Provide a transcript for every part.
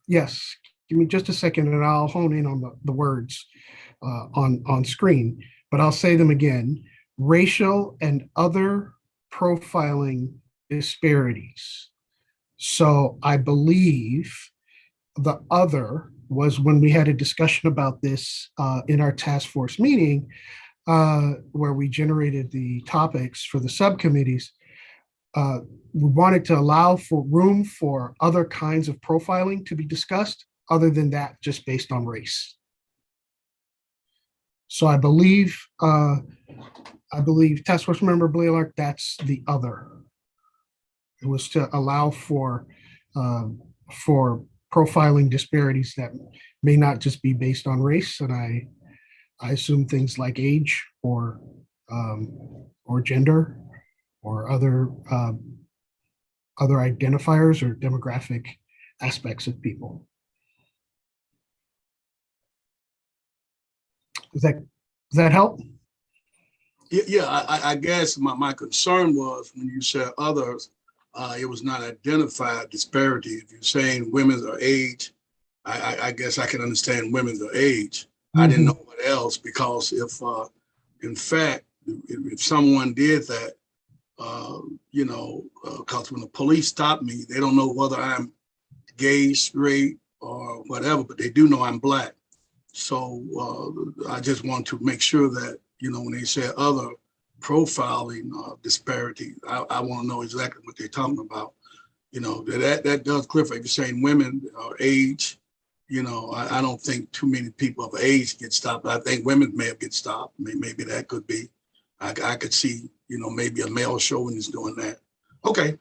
Yes. Give me just a second and I'll hone in on the words on screen, but I'll say them again. Racial and other profiling disparities. So I believe the other was when we had a discussion about this in our task force meeting, where we generated the topics for the subcommittees. Uh, we wanted to allow for room for other kinds of profiling to be discussed, other than that, just based on race. So I believe Task Force Member Blaylock, that's the other. It was to allow for profiling disparities that may not just be based on race, and I assume things like age or gender or other identifiers or demographic aspects of people. Does that help? Yeah, I guess my concern was when you said others, it was not identified disparity. If you're saying women's or age, I guess I can understand women's or age. I didn't know what else, because if, in fact, if someone did that, because when the police stop me, they don't know whether I'm gay, straight, or whatever, but they do know I'm Black. So I just want to make sure that, when they say other profiling disparity, I want to know exactly what they're talking about. That does clarify. If you're saying women or age, I don't think too many people of age get stopped. I think women may have get stopped. Maybe that could be. I could see, maybe a male chauvinist doing that. Okay.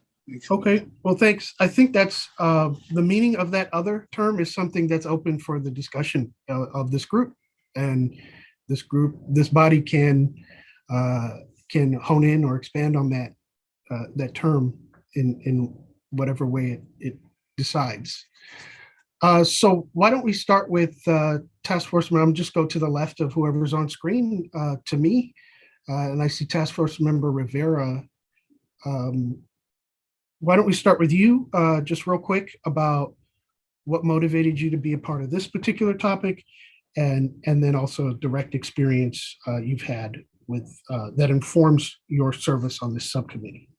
Okay, well, thanks. I think that's the meaning of that other term is something that's open for the discussion of this group. And this body can hone in or expand on that term in whatever way it decides. So why don't we start with Task Force Member? I'm just go to the left of whoever's on screen to me. And I see Task Force Member Rivera. Why don't we start with you, just real quick, about what motivated you to be a part of this particular topic, and then also direct experience you've had with that informs your service on this subcommittee.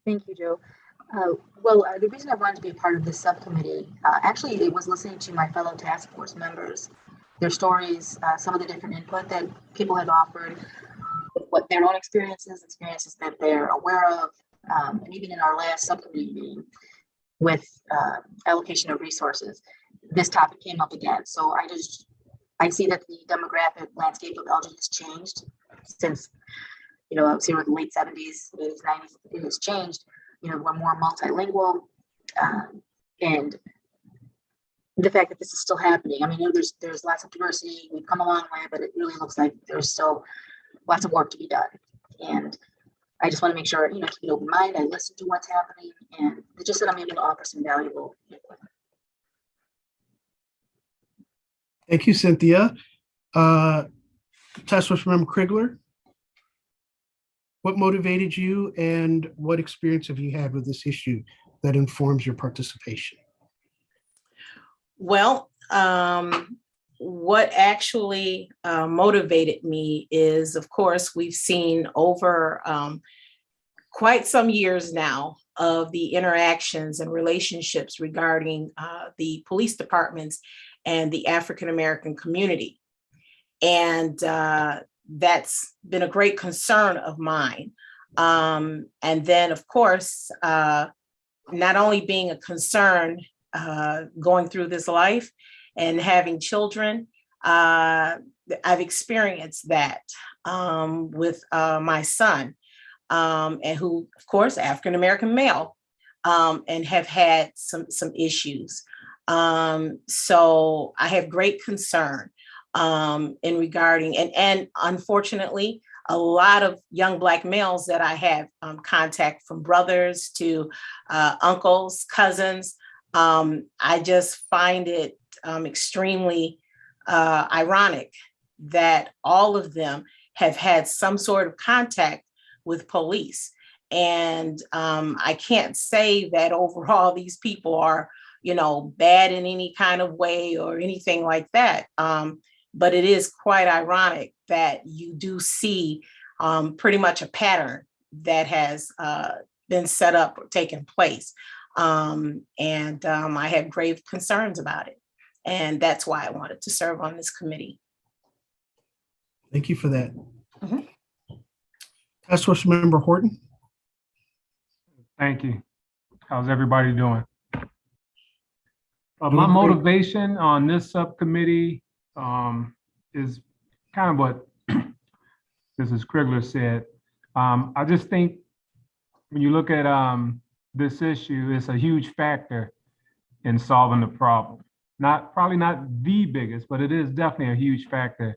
Thank you, Joe. The reason I wanted to be a part of this subcommittee, actually, it was listening to my fellow task force members, their stories, some of the different input that people had offered, what their own experiences that they're aware of, and even in our last subcommittee meeting with allocation of resources, this topic came up again. So I see that the demographic landscape of Elgin has changed since, I was here with the late 70s, 80s, 90s, it has changed. We're more multilingual, and the fact that this is still happening. I mean, there's lots of diversity. We've come a long way, but it really looks like there's still lots of work to be done. And I just want to make sure, keep an open mind. I listen to what's happening, and just that I'm able to offer some valuable input. Thank you, Cynthia. Task Force Member Krigler, what motivated you and what experience have you had with this issue that informs your participation? Well, what actually motivated me is, of course, we've seen over quite some years now of the interactions and relationships regarding the police departments and the African-American community. And that's been a great concern of mine. And then, of course, not only being a concern going through this life and having children, I've experienced that with my son, and who, of course, African-American male, and have had some issues. So I have great concern in regarding, and unfortunately, a lot of young Black males that I have contact, from brothers to uncles, cousins. I just find it extremely ironic that all of them have had some sort of contact with police. And I can't say that overall these people are, bad in any kind of way or anything like that. But it is quite ironic that you do see pretty much a pattern that has been set up or taken place. I have grave concerns about it. And that's why I wanted to serve on this committee. Thank you for that. Mhm. Task Force Member Horton. Thank you. How's everybody doing? My Doing great. motivation on this subcommittee is kind of what Mrs. Krigler said. I just think when you look at this issue, it's a huge factor in solving the problem. Probably not the biggest, but it is definitely a huge factor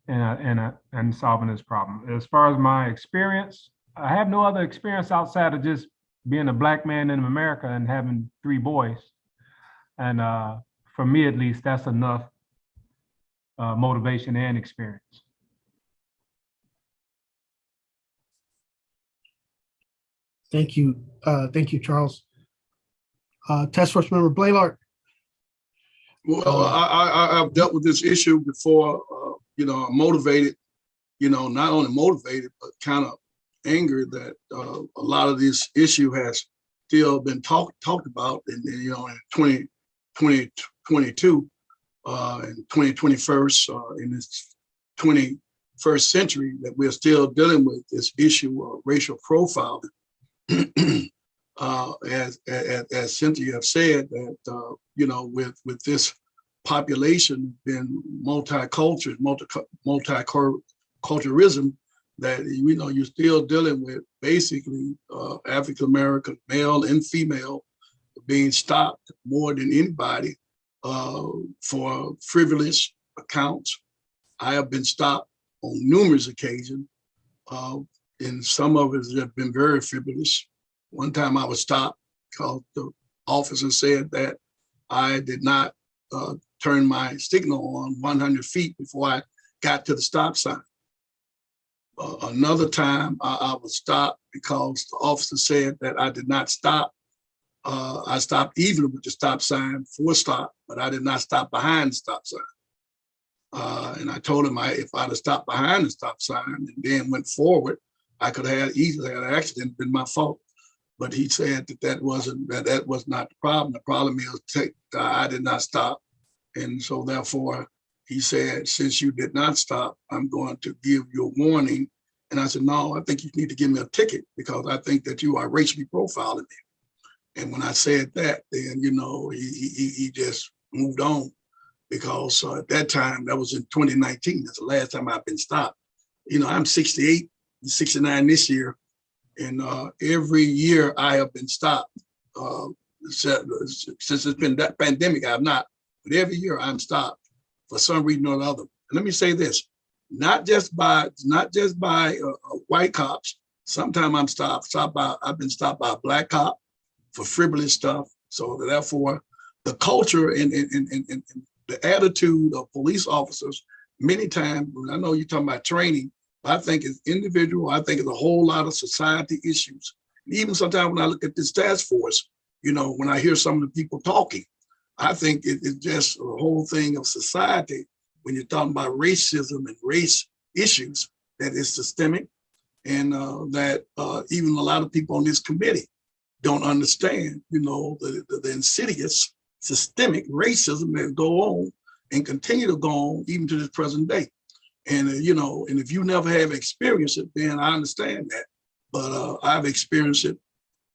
in solving this problem. As far as my experience, I have no other experience outside of just being a Black man in America and having 3 boys. And for me, at least, that's enough motivation and experience. Thank you. Thank you, Charles. Task Force Member Blaylock. Well, I've dealt with this issue before. I'm motivated. Not only motivated, but kind of angered that a lot of this issue has still been talked about in 2022 and 2021 in this 21st century, that we're still dealing with this issue of racial profiling. As Cynthia have said, that with this population being multiculturalism, that you're still dealing with basically African American male and female being stopped more than anybody for frivolous accounts. I have been stopped on numerous occasions, and some of it have been very frivolous. One time I was stopped because the officer said that I did not turn my signal on 100 feet before I got to the stop sign. Another time I was stopped because the officer said that I did not stop. I stopped even with the stop sign for a stop, but I did not stop behind the stop sign. And I told him if I'd have stopped behind the stop sign and then went forward, I could have easily had an accident, been my fault. But he said that was not the problem. The problem is I did not stop. And so therefore, he said, since you did not stop, I'm going to give you a warning. And I said, no, I think you need to give me a ticket because I think that you are racially profiling me. And when I said that, then, he just moved on because at that time, that was in 2019. That's the last time I've been stopped. I'm 68, 69 this year. And every year I have been stopped. Since it's been that pandemic, I have not. But every year I'm stopped for some reason or another. And let me say this: not just by white cops. Sometimes I've been stopped by a Black cop for frivolous stuff. So therefore, the culture and the attitude of police officers, many times, I know you're talking about training, I think it's individual. I think it's a whole lot of society issues. Even sometimes when I look at this task force, when I hear some of the people talking, I think it's just a whole thing of society. When you're talking about racism and race issues, that is systemic, and that even a lot of people on this committee don't understand, the insidious systemic racism that go on and continue to go on even to this present day. And, and if you never have experienced it, then I understand that. But I've experienced it.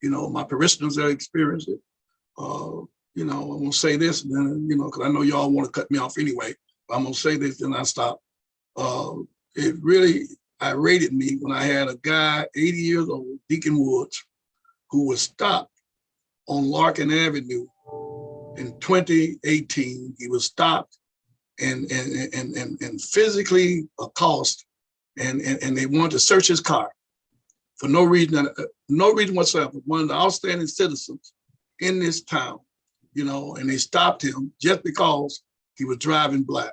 My parishioners have experienced it. I'm going to say this, and then, because I know y'all want to cut me off anyway. But I'm going to say this, then I stop. It really irritated me when I had a guy, 80 years old, Deacon Woods, who was stopped on Larkin Avenue in 2018. He was stopped and physically accosted, and they wanted to search his car for no reason whatsoever. One of the outstanding citizens in this town, and they stopped him just because he was driving Black.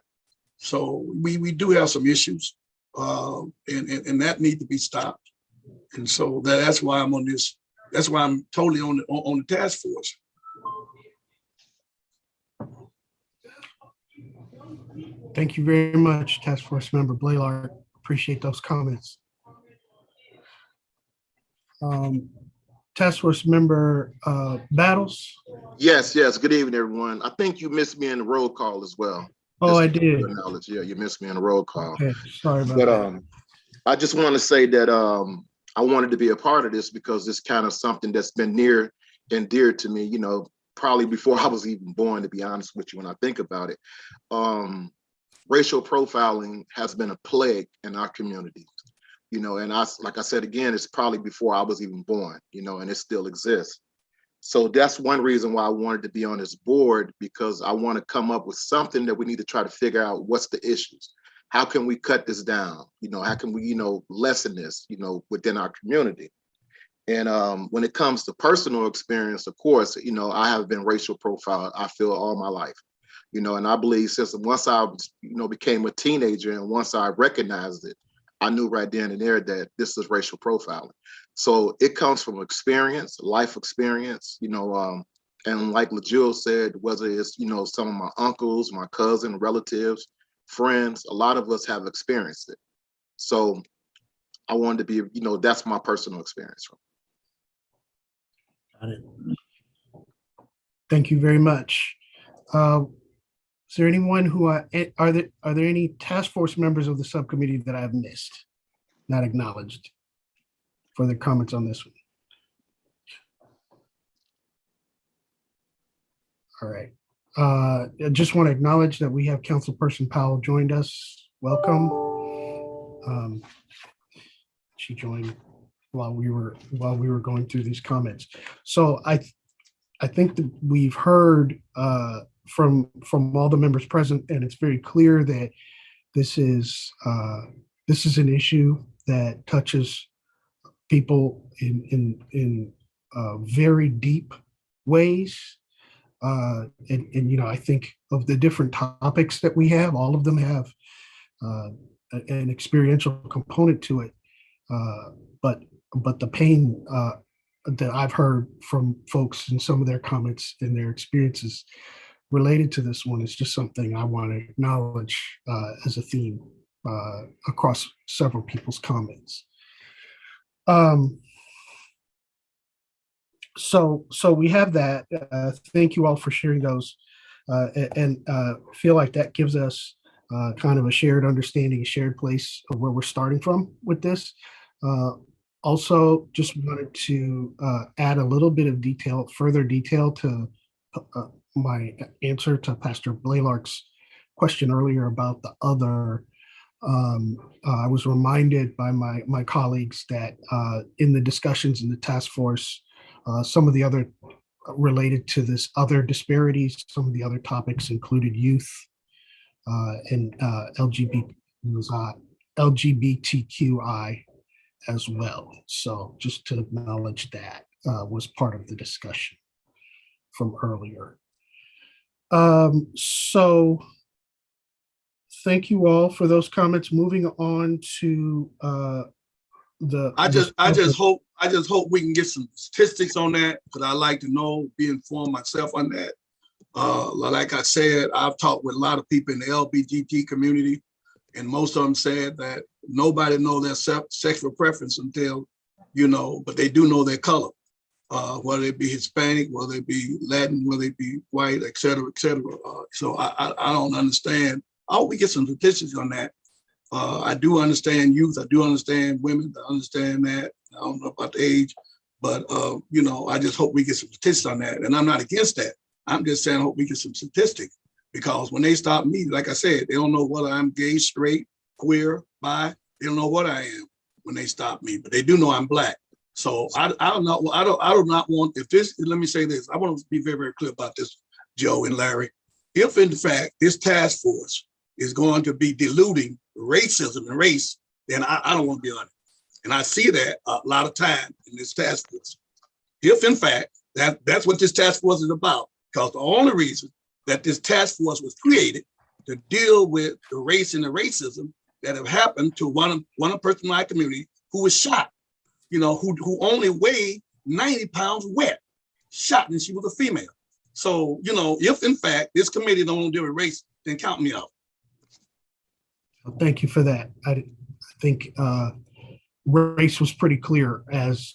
So we do have some issues, and that need to be stopped. And so that's why I'm on this. That's why I'm totally on the task force. Thank you very much, Task Force Member Blaylock. Appreciate those comments. Task Force Member Battles. Yes. Good evening, everyone. I think you missed me in the roll call as well. Oh, I did. Knowledge. Yeah, you missed me in the roll call. Okay, sorry about But that. I just want to say that I wanted to be a part of this because it's kind of something that's been near and dear to me, you know, probably before I was even born, to be honest with you, when I think about it. Racial profiling has been a plague in our community, you know, and like I said, again, it's probably before I was even born, you know, and it still exists. So that's one reason why I wanted to be on this board, because I want to come up with something that we need to try to figure out what's the issues. How can we cut this down? You know, how can we, you know, lessen this, you know, within our community? And when it comes to personal experience, of course, you know, I have been racial profiled, I feel, all my life. You know, and I believe since once I, you know, became a teenager and once I recognized it, I knew right then and there that this is racial profiling. So it comes from experience, life experience, you know, and like LaJules said, whether it's, you know, some of my uncles, my cousin, relatives, friends, a lot of us have experienced it. So I wanted to be, you know, that's my personal experience. Got it. Thank you very much. Is there anyone who are there any task force members of the subcommittee that I've missed, not acknowledged, for their comments on this one? All right. I just want to acknowledge that we have Councilperson Powell joined us. Welcome. She joined while we were going through these comments. So I think that we've heard from all the members present, and it's very clear that this is an issue that touches people in very deep ways. And you know, I think of the different topics that we have, all of them have an experiential component to it. But the pain that I've heard from folks in some of their comments and their experiences related to this one is just something I want to acknowledge as a theme across several people's comments. So we have that. Thank you all for sharing those, and feel like that gives us kind of a shared understanding, a shared place of where we're starting from with this. Also, just wanted to add a little bit of detail, further detail to my answer to Pastor Blaylock's question earlier about the other. I was reminded by my colleagues that in the discussions in the task force, some of the other related to this other disparities, some of the other topics included youth and LGBTQI as well. So just to acknowledge that was part of the discussion from earlier. So thank you all for those comments. Moving on to I just hope we can get some statistics on that, because I like to know, be informed myself on that. Like I said, I've talked with a lot of people in the LGBT community, and most of them said that nobody knows their sexual preference until, you know, but they do know their color, whether it be Hispanic, whether it be Latin, whether it be white, et cetera, et cetera. So I don't understand. I hope we get some statistics on that. I do understand youth. I do understand women. I understand that. I don't know about the age, but you know, I just hope we get some statistics on that. And I'm not against that. I'm just saying I hope we get some statistics, because when they stop me, like I said, they don't know whether I'm gay, straight, queer, bi. They don't know what I am when they stop me, but they do know I'm Black. So I do not want, if this, let me say this, I want to be very, very clear about this, Joe and Larry. If in fact this task force is going to be diluting racism and race, then I don't want to be on it. And I see that a lot of time in this task force. If in fact that's what this task force is about, because the only reason that this task force was created to deal with the race and the racism that have happened to one person in my community who was shot. who only weighed 90 pounds wet, shot, and she was a female. So, if in fact this committee don't deal with race, then count me out. Thank you for that. I think race was pretty clear as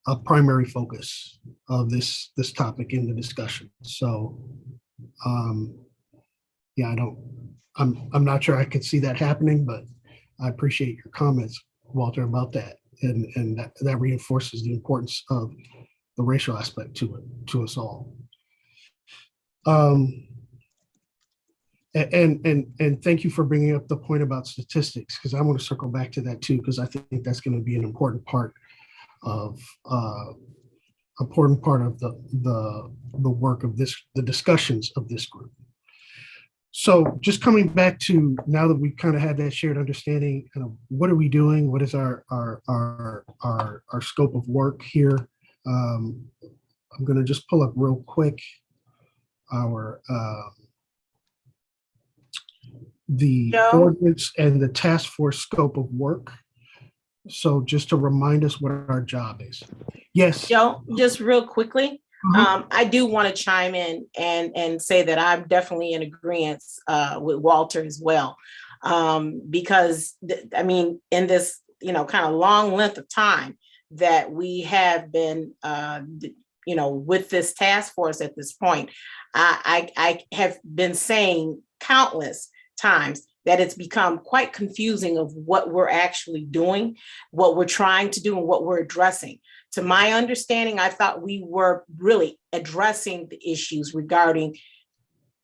a primary focus of this topic in the discussion. So, yeah, I'm not sure I could see that happening, but I appreciate your comments, Walter, about that, and that reinforces the importance of the racial aspect to us all. And thank you for bringing up the point about statistics, because I want to circle back to that too, because I think that's going to be an important part of the work of this, the discussions of this group. So just coming back to, now that we kind of had that shared understanding, kind of what are we doing? What is our scope of work here? I'm going to just pull up real quick our the Joe? ordinance and the task force scope of work. So just to remind us what our job is. Yes. Joe, just real quickly, Mhm. I do want to chime in and say that I'm definitely in agreement with Walter as well. Because I mean, in this, kind of long length of time that we have been, with this task force at this point, I have been saying countless times that it's become quite confusing of what we're actually doing, what we're trying to do, and what we're addressing. To my understanding, I thought we were really addressing the issues regarding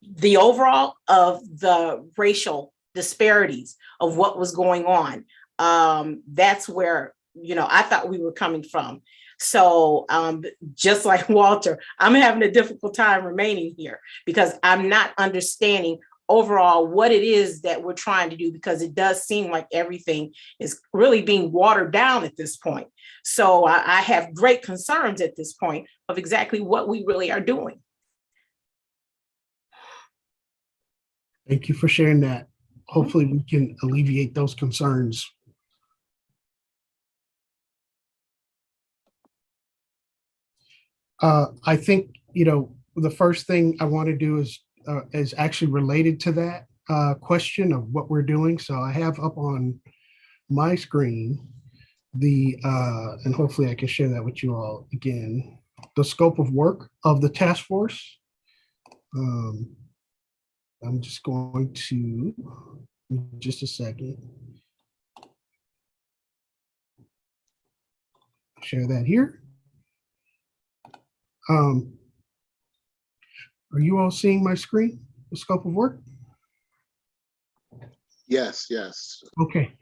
the overall of the racial disparities of what was going on. That's where, I thought we were coming from. So just like Walter, I'm having a difficult time remaining here because I'm not understanding overall what it is that we're trying to do, because it does seem like everything is really being watered down at this point. So I have great concerns at this point of exactly what we really are doing. Thank you for sharing that. Hopefully we can alleviate those concerns. I think, the first thing I want to do is actually related to that question of what we're doing. So I have up on my screen and hopefully I can share that with you all again, the scope of work of the task force. I'm just going to, just a second, share that here. Are you all seeing my screen, the scope of work? Yes, yes. Okay,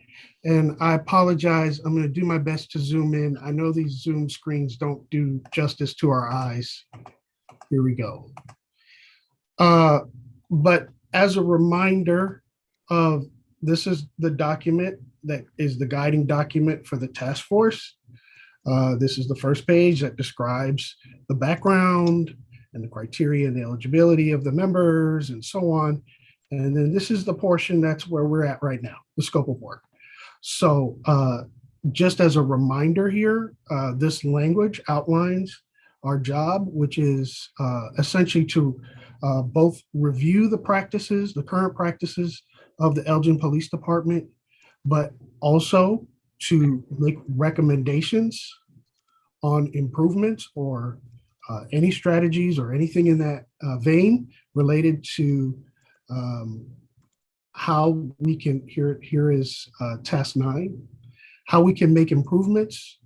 and I apologize. I'm going to do my best to zoom in. I know these Zoom screens don't do justice to our eyes. Here we go. But as a reminder of, this is the document that is the guiding document for the task force. This is the first page that describes the background and the criteria and the eligibility of the members and so on. And then this is the portion that's where we're at right now, the scope of work. So just as a reminder here, this language outlines our job, which is essentially to both review the practices, the current practices of the Elgin Police Department, but also to make recommendations on improvements or any strategies or anything in that vein related to how we can, here is task 9, how we can make improvements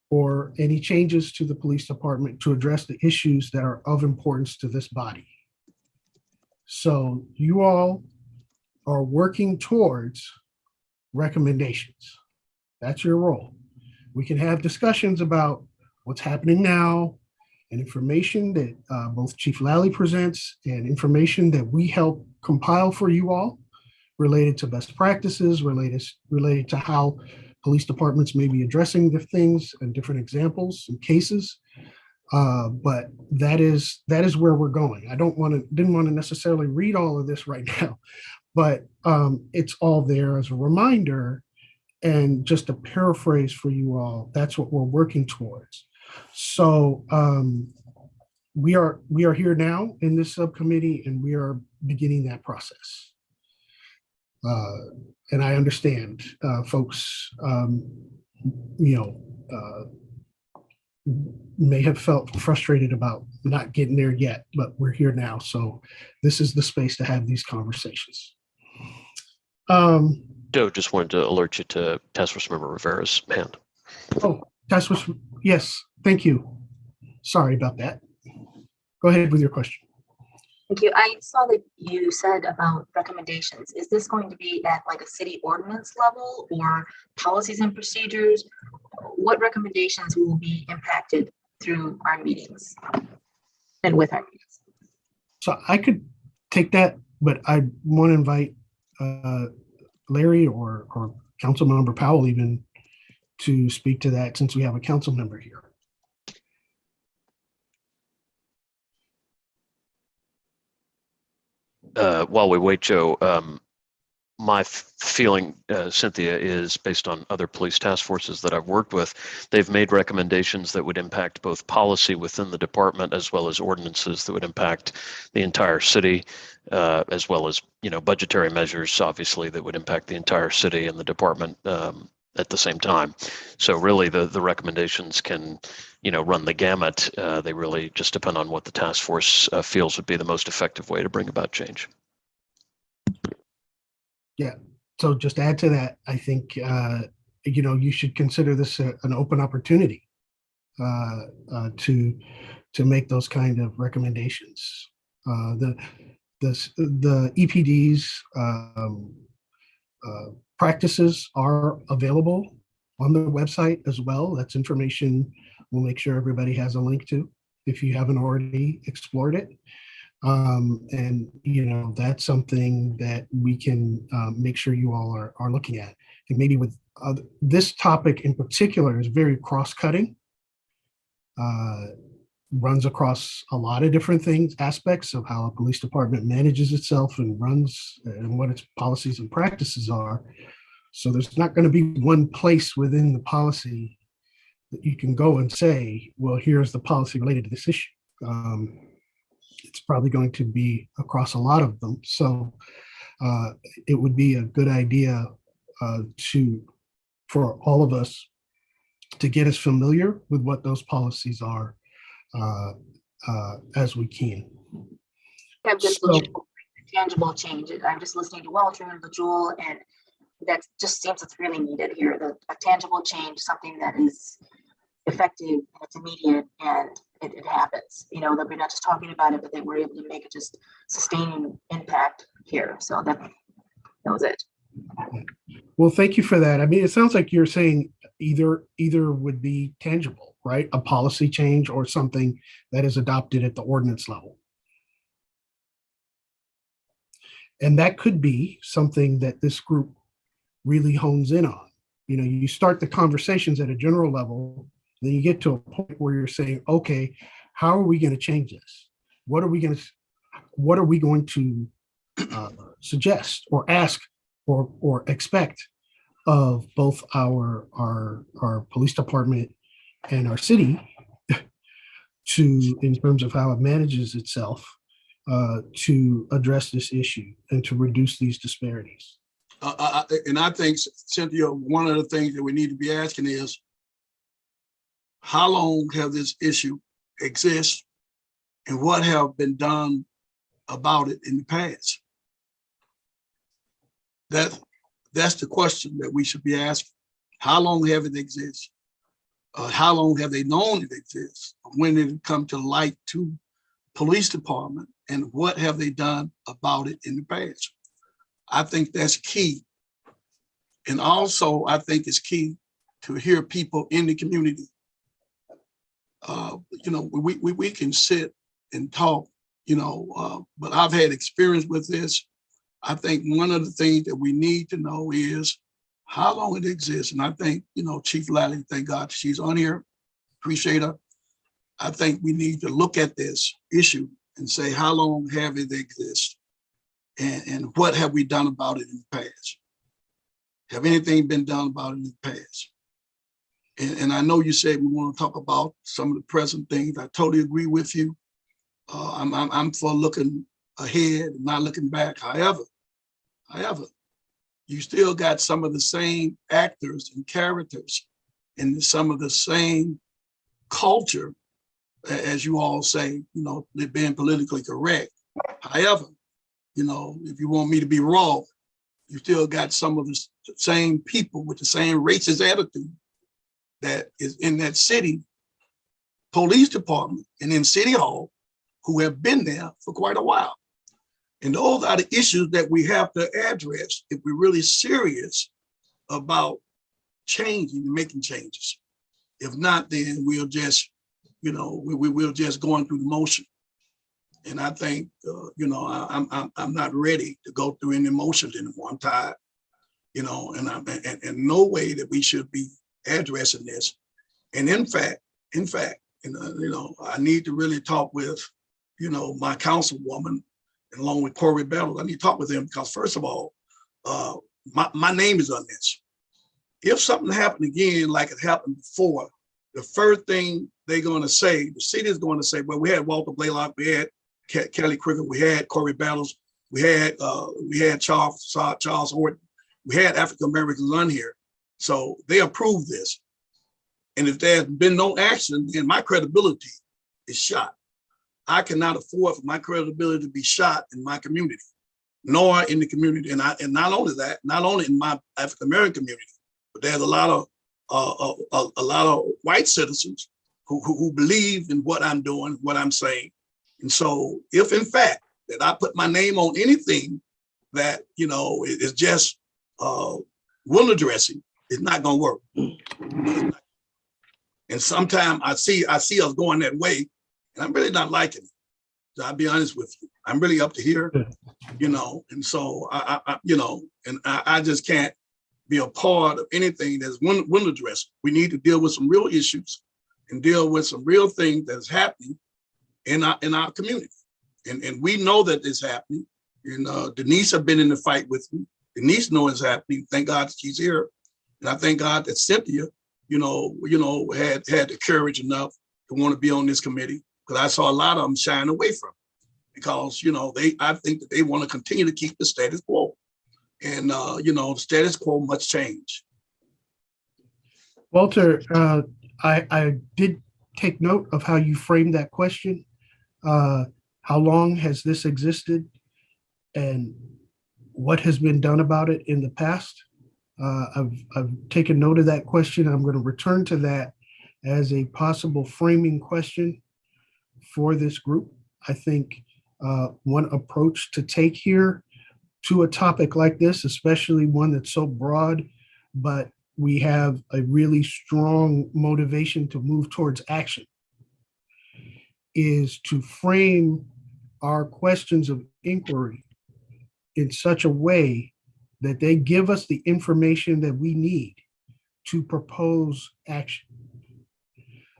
or any changes to the police department to address the issues that are of importance to this body. So you all are working towards recommendations. That's your role. We can have discussions about what's happening now and information that both Chief Lally presents and information that we help compile for you all related to best practices, related to how police departments may be addressing the things and different examples and cases. But that is where we're going. I didn't want to necessarily read all of this right now, but it's all there as a reminder And just to paraphrase for you all, that's what we're working towards. So we are here now in this subcommittee, and we are beginning that process. And I understand folks, may have felt frustrated about not getting there yet, but we're here now. So this is the space to have these conversations. Joe, just wanted to alert you to Task Force Member Rivera's hand. Oh, Task Force, yes, thank you. Sorry about that. Go ahead with your question. Thank you. I saw that you said about recommendations. Is this going to be at like a city ordinance level or policies and procedures? What recommendations will be impacted through our meetings and with our meetings? So I could take that, but I want to invite Larry or Councilmember Powell even to speak to that, since we have a council member here. While we wait, Joe, my feeling, Cynthia, is based on other police task forces that I've worked with, they've made recommendations that would impact both policy within the department as well as ordinances that would impact the entire city, as well as, budgetary measures, obviously, that would impact the entire city and the department at the same time. So really the recommendations can, run the gamut. They really just depend on what the task force feels would be the most effective way to bring about change. Yeah. So just add to that, I think, you should consider this an open opportunity to make those kind of recommendations. The EPD's practices are available on the website as well. That's information we'll make sure everybody has a link to if you haven't already explored it. And that's something that we can make sure you all are looking at. And maybe with this topic in particular is very cross-cutting, runs across a lot of different things, aspects of how a police department manages itself and runs, and what its policies and practices are. So there's not going to be one place within the policy that you can go and say, well, here's the policy related to this issue. It's probably going to be across a lot of them. So it would be a good idea for all of us to get as familiar with what those policies are as we can. I'm just looking for tangible change. I'm just listening to Walter and Joel, and that just seems it's really needed here. A tangible change, something that is effective, and it's immediate, and it happens. That we're not just talking about it, but that we're able to make it just sustaining impact here. So that was it. Well, thank you for that. I mean, it sounds like you're saying either would be tangible, right? A policy change or something that is adopted at the ordinance level. And that could be something that this group really hones in on. You start the conversations at a general level, then you get to a point where you're saying, okay, how are we going to change this? What are we going to suggest or ask or expect of both our police department and our city in terms of how it manages itself to address this issue and to reduce these disparities? And I think, Cynthia, one of the things that we need to be asking is, how long have this issue exist and what have been done about it in the past? That's the question that we should be asking. How long have it exist? How long have they known it exists? When did it come to light to police department, and what have they done about it in the past? I think that's key. And also, I think it's key to hear people in the community. We can sit and talk, but I've had experience with this. I think one of the things that we need to know is how long it exists. And I think, Chief Lally, thank God she's on here, appreciate her. I think we need to look at this issue and say, how long have it exist? And what have we done about it in the past? Have anything been done about it in the past? And I know you said we want to talk about some of the present things. I totally agree with you. I'm for looking ahead and not looking back. However, you still got some of the same actors and characters and some of the same culture, as you all say, they're being politically correct. However, if you want me to be raw, you still got some of the same people with the same racist attitude that is in that city police department and in City Hall who have been there for quite a while. And those are the issues that we have to address if we're really serious about changing and making changes. If not, then we'll just, we'll just going through the motion. And I think, I'm not ready to go through any emotions anymore. I'm tired, and no way that we should be addressing this. And in fact, I need to really talk with, my councilwoman, and along with Corey Battle. I need to talk with them because first of all, my name is on this. If something happened again, like it happened before, the first thing they're going to say, the city is going to say, well, we had Walter Blaylock, we had Kelly Cricket, we had Corey Battles, we had Charles Horton, we had African Americans on here. So they approved this. And if there's been no action, then my credibility is shot. I cannot afford for my credibility to be shot in my community, nor in the community. And not only that, not only in my African American community, but there's a lot of white citizens who believe in what I'm doing, what I'm saying. And so if in fact that I put my name on anything that, is just window dressing, it's not going to work. And sometimes I see us going that way, and I'm really not liking it. So I'll be honest with you. I'm really up to here, and so I just can't be a part of anything that's window dressing. We need to deal with some real issues and deal with some real things that's happening in our community. And we know that it's happening. And Denise have been in the fight with me. Denise knows it's happening. Thank God she's here. And I thank God that Cynthia, had the courage enough to want to be on this committee, because I saw a lot of them shying away from it because, I think that they want to continue to keep the status quo. And, the status quo must change. Walter, I did take note of how you framed that question. How long has this existed and what has been done about it in the past? I've taken note of that question. I'm going to return to that as a possible framing question for this group. I think one approach to take here to a topic like this, especially one that's so broad, but we have a really strong motivation to move towards action, is to frame our questions of inquiry in such a way that they give us the information that we need to propose action.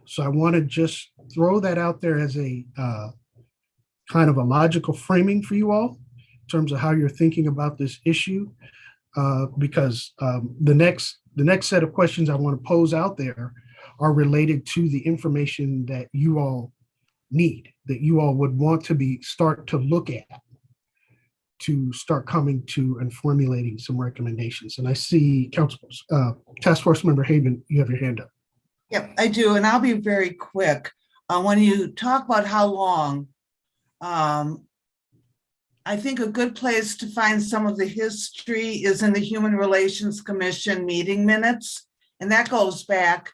So I want to just throw that out there as a kind of a logical framing for you all in terms of how you're thinking about this issue, because the next set of questions I want to pose out there are related to the information that you all need, that you all would want to start to look at, to start coming to and formulating some recommendations. And I see Task Force Member Haven, you have your hand up. Yep, I do, and I'll be very quick. When you talk about how long, I think a good place to find some of the history is in the Human Relations Commission meeting minutes, and that goes back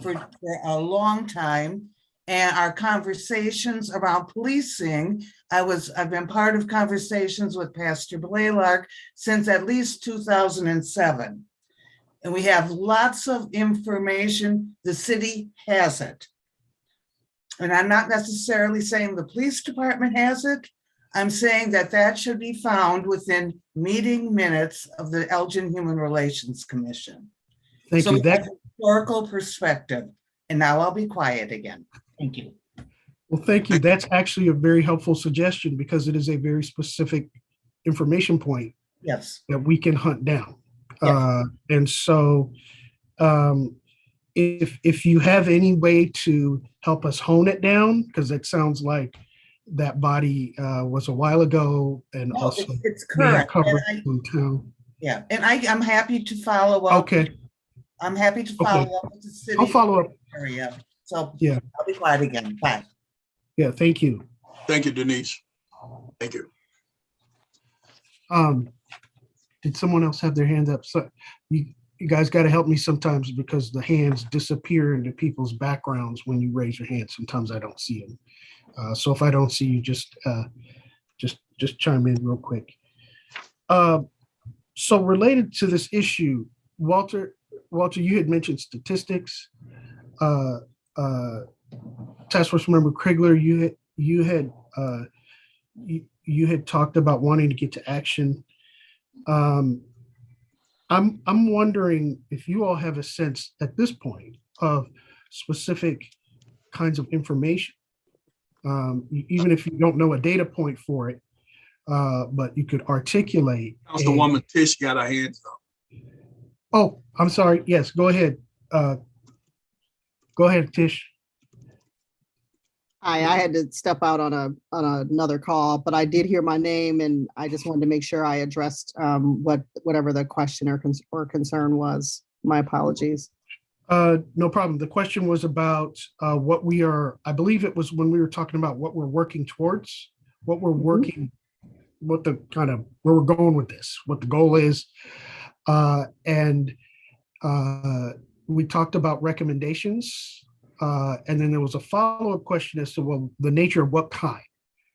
for a long time. And our conversations around policing, I've been part of conversations with Pastor Blaylock since at least 2007. And we have lots of information. The city has it. And I'm not necessarily saying the police department has it. I'm saying that should be found within meeting minutes of the Elgin Human Relations Commission. Thank you. That historical perspective. And now I'll be quiet again. Thank you. Well, thank you. That's actually a very helpful suggestion because it is a very specific information point Yes. that we can hunt down. And so if you have any way to help us hone it down, because it sounds like that body was a while ago and No, also it's may have current. covered And in town. Yeah, and I'm happy to follow up. Okay, I'm happy to follow up with the city. I'll follow up. Area. So Yeah. I'll be quiet again. Bye. Yeah, thank you. Thank you, Denise. Thank you. Did someone else have their hand up? So you guys got to help me sometimes because the hands disappear into people's backgrounds when you raise your hand. Sometimes I don't see them. So if I don't see you, just chime in real quick. So related to this issue, Walter, you had mentioned statistics. Task Force Member Krigler, you had talked about wanting to get to action. I'm wondering if you all have a sense at this point of specific kinds of information, even if you don't know a data point for it, but you could articulate. Councilwoman Tish got her hands up. Oh, I'm sorry. Yes, go ahead. Go ahead, Tish. Hi, I had to step out on another call, but I did hear my name and I just wanted to make sure I addressed whatever the question or concern was. My apologies. No problem. The question was about what we are, I believe it was when we were talking about what we're working towards, what we're working, what the kind of, where we're going with this, what the goal is. And we talked about recommendations. And then there was a follow-up question as to, well, the nature of what kind?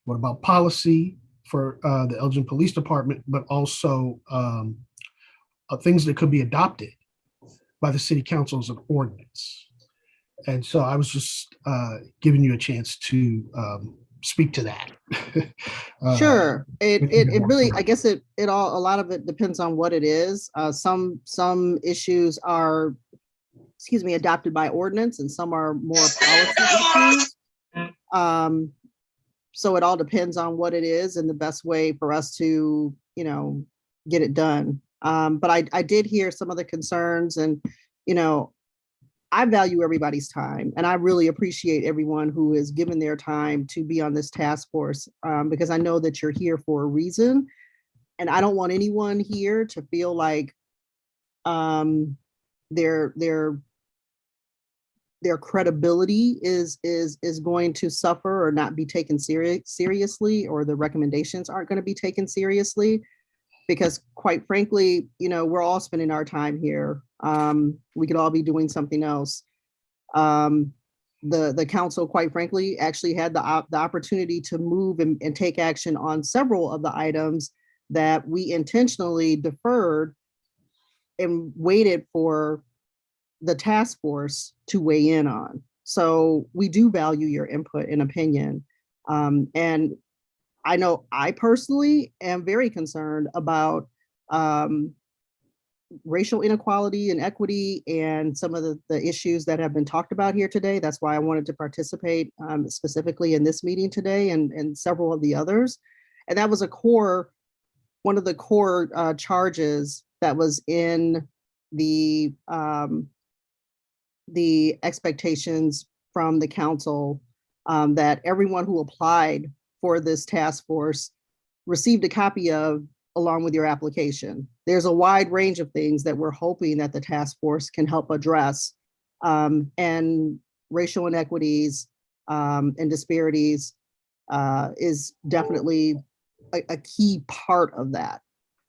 What about policy for the Elgin Police Department, but also things that could be adopted by the city council as an ordinance? And so I was just giving you a chance to speak to that. Sure. It really, I guess a lot of it depends on what it is. Some issues are, adopted by ordinance, and some are more policy issues. So it all depends on what it is and the best way for us to, get it done. But I did hear some of the concerns, and, I value everybody's time, and I really appreciate everyone who has given their time to be on this task force, because I know that you're here for a reason, and I don't want anyone here to feel like their credibility is going to suffer or not be taken seriously, or the recommendations aren't going to be taken seriously, because quite frankly, we're all spending our time here. We could all be doing something else. The council, quite frankly, actually had the opportunity to move and take action on several of the items that we intentionally deferred and waited for the task force to weigh in on. So we do value your input and opinion. And I know I personally am very concerned about racial inequality and equity and some of the issues that have been talked about here today. That's why I wanted to participate specifically in this meeting today and several of the others. And that was one of the core charges that was in the expectations from the council, that everyone who applied for this task force received a copy of along with your application. There's a wide range of things that we're hoping that the task force can help address, and racial inequities and disparities is definitely a key part of that.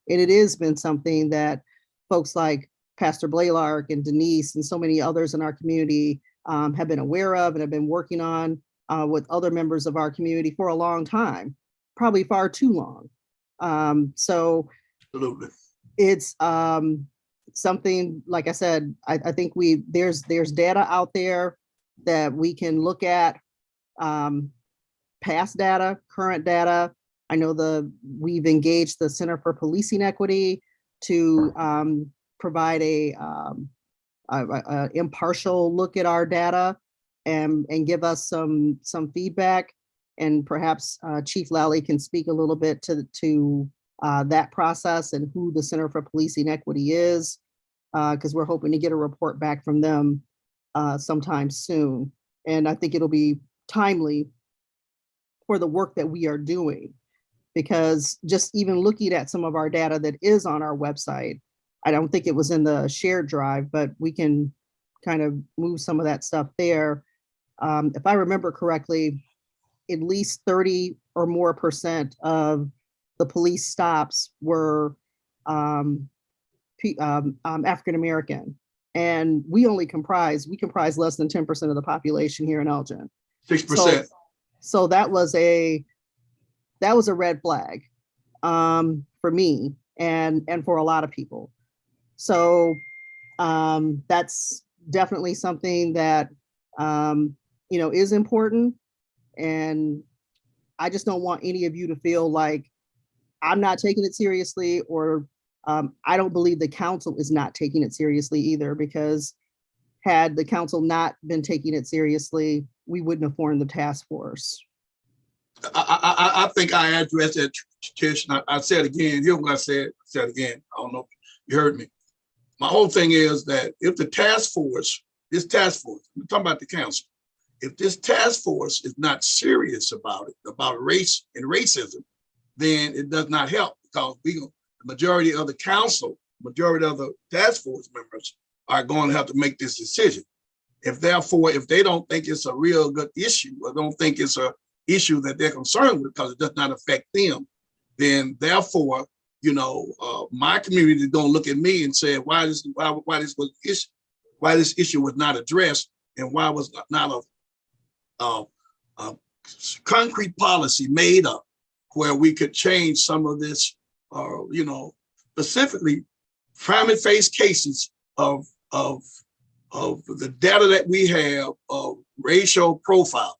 And it has been something that folks like Pastor Blaylark and Denise and so many others in our community have been aware of and have been working on with other members of our community for a long time, probably far too long. So Absolutely. it's something, like I said, I think there's data out there that we can look at, past data, current data. I know we've engaged the Center for Policing Equity to provide a impartial look at our data and give us some feedback. And perhaps Chief Lally can speak a little bit to that process and who the Center for Policing Equity is, because we're hoping to get a report back from them sometime soon. And I think it'll be timely for the work that we are doing, because just even looking at some of our data that is on our website, I don't think it was in the shared drive, but we can kind of move some of that stuff there. If I remember correctly, at least 30 or more % of the police stops were African-American. And we comprise less than 10% of the population here in Elgin. 6%. So that was a red flag for me and for a lot of people. So that's definitely something that is important. And I just don't want any of you to feel like I'm not taking it seriously, or I don't believe the council is not taking it seriously either, because had the council not been taking it seriously, we wouldn't have formed the task force. I think I addressed that, Tish. I said again, here's what I said again. I don't know if you heard me. My whole thing is that if the task force, we're talking about the council, if this task force is not serious about it, about race and racism, then it does not help, because the majority of the council, majority of the task force members are going to have to make this decision. If they don't think it's a real good issue, or don't think it's a issue that they're concerned with because it does not affect them, then therefore, my community is going to look at me and say, why this issue was not addressed, and why was not a concrete policy made up where we could change some of this, specifically primary face cases of the data that we have of racial profile.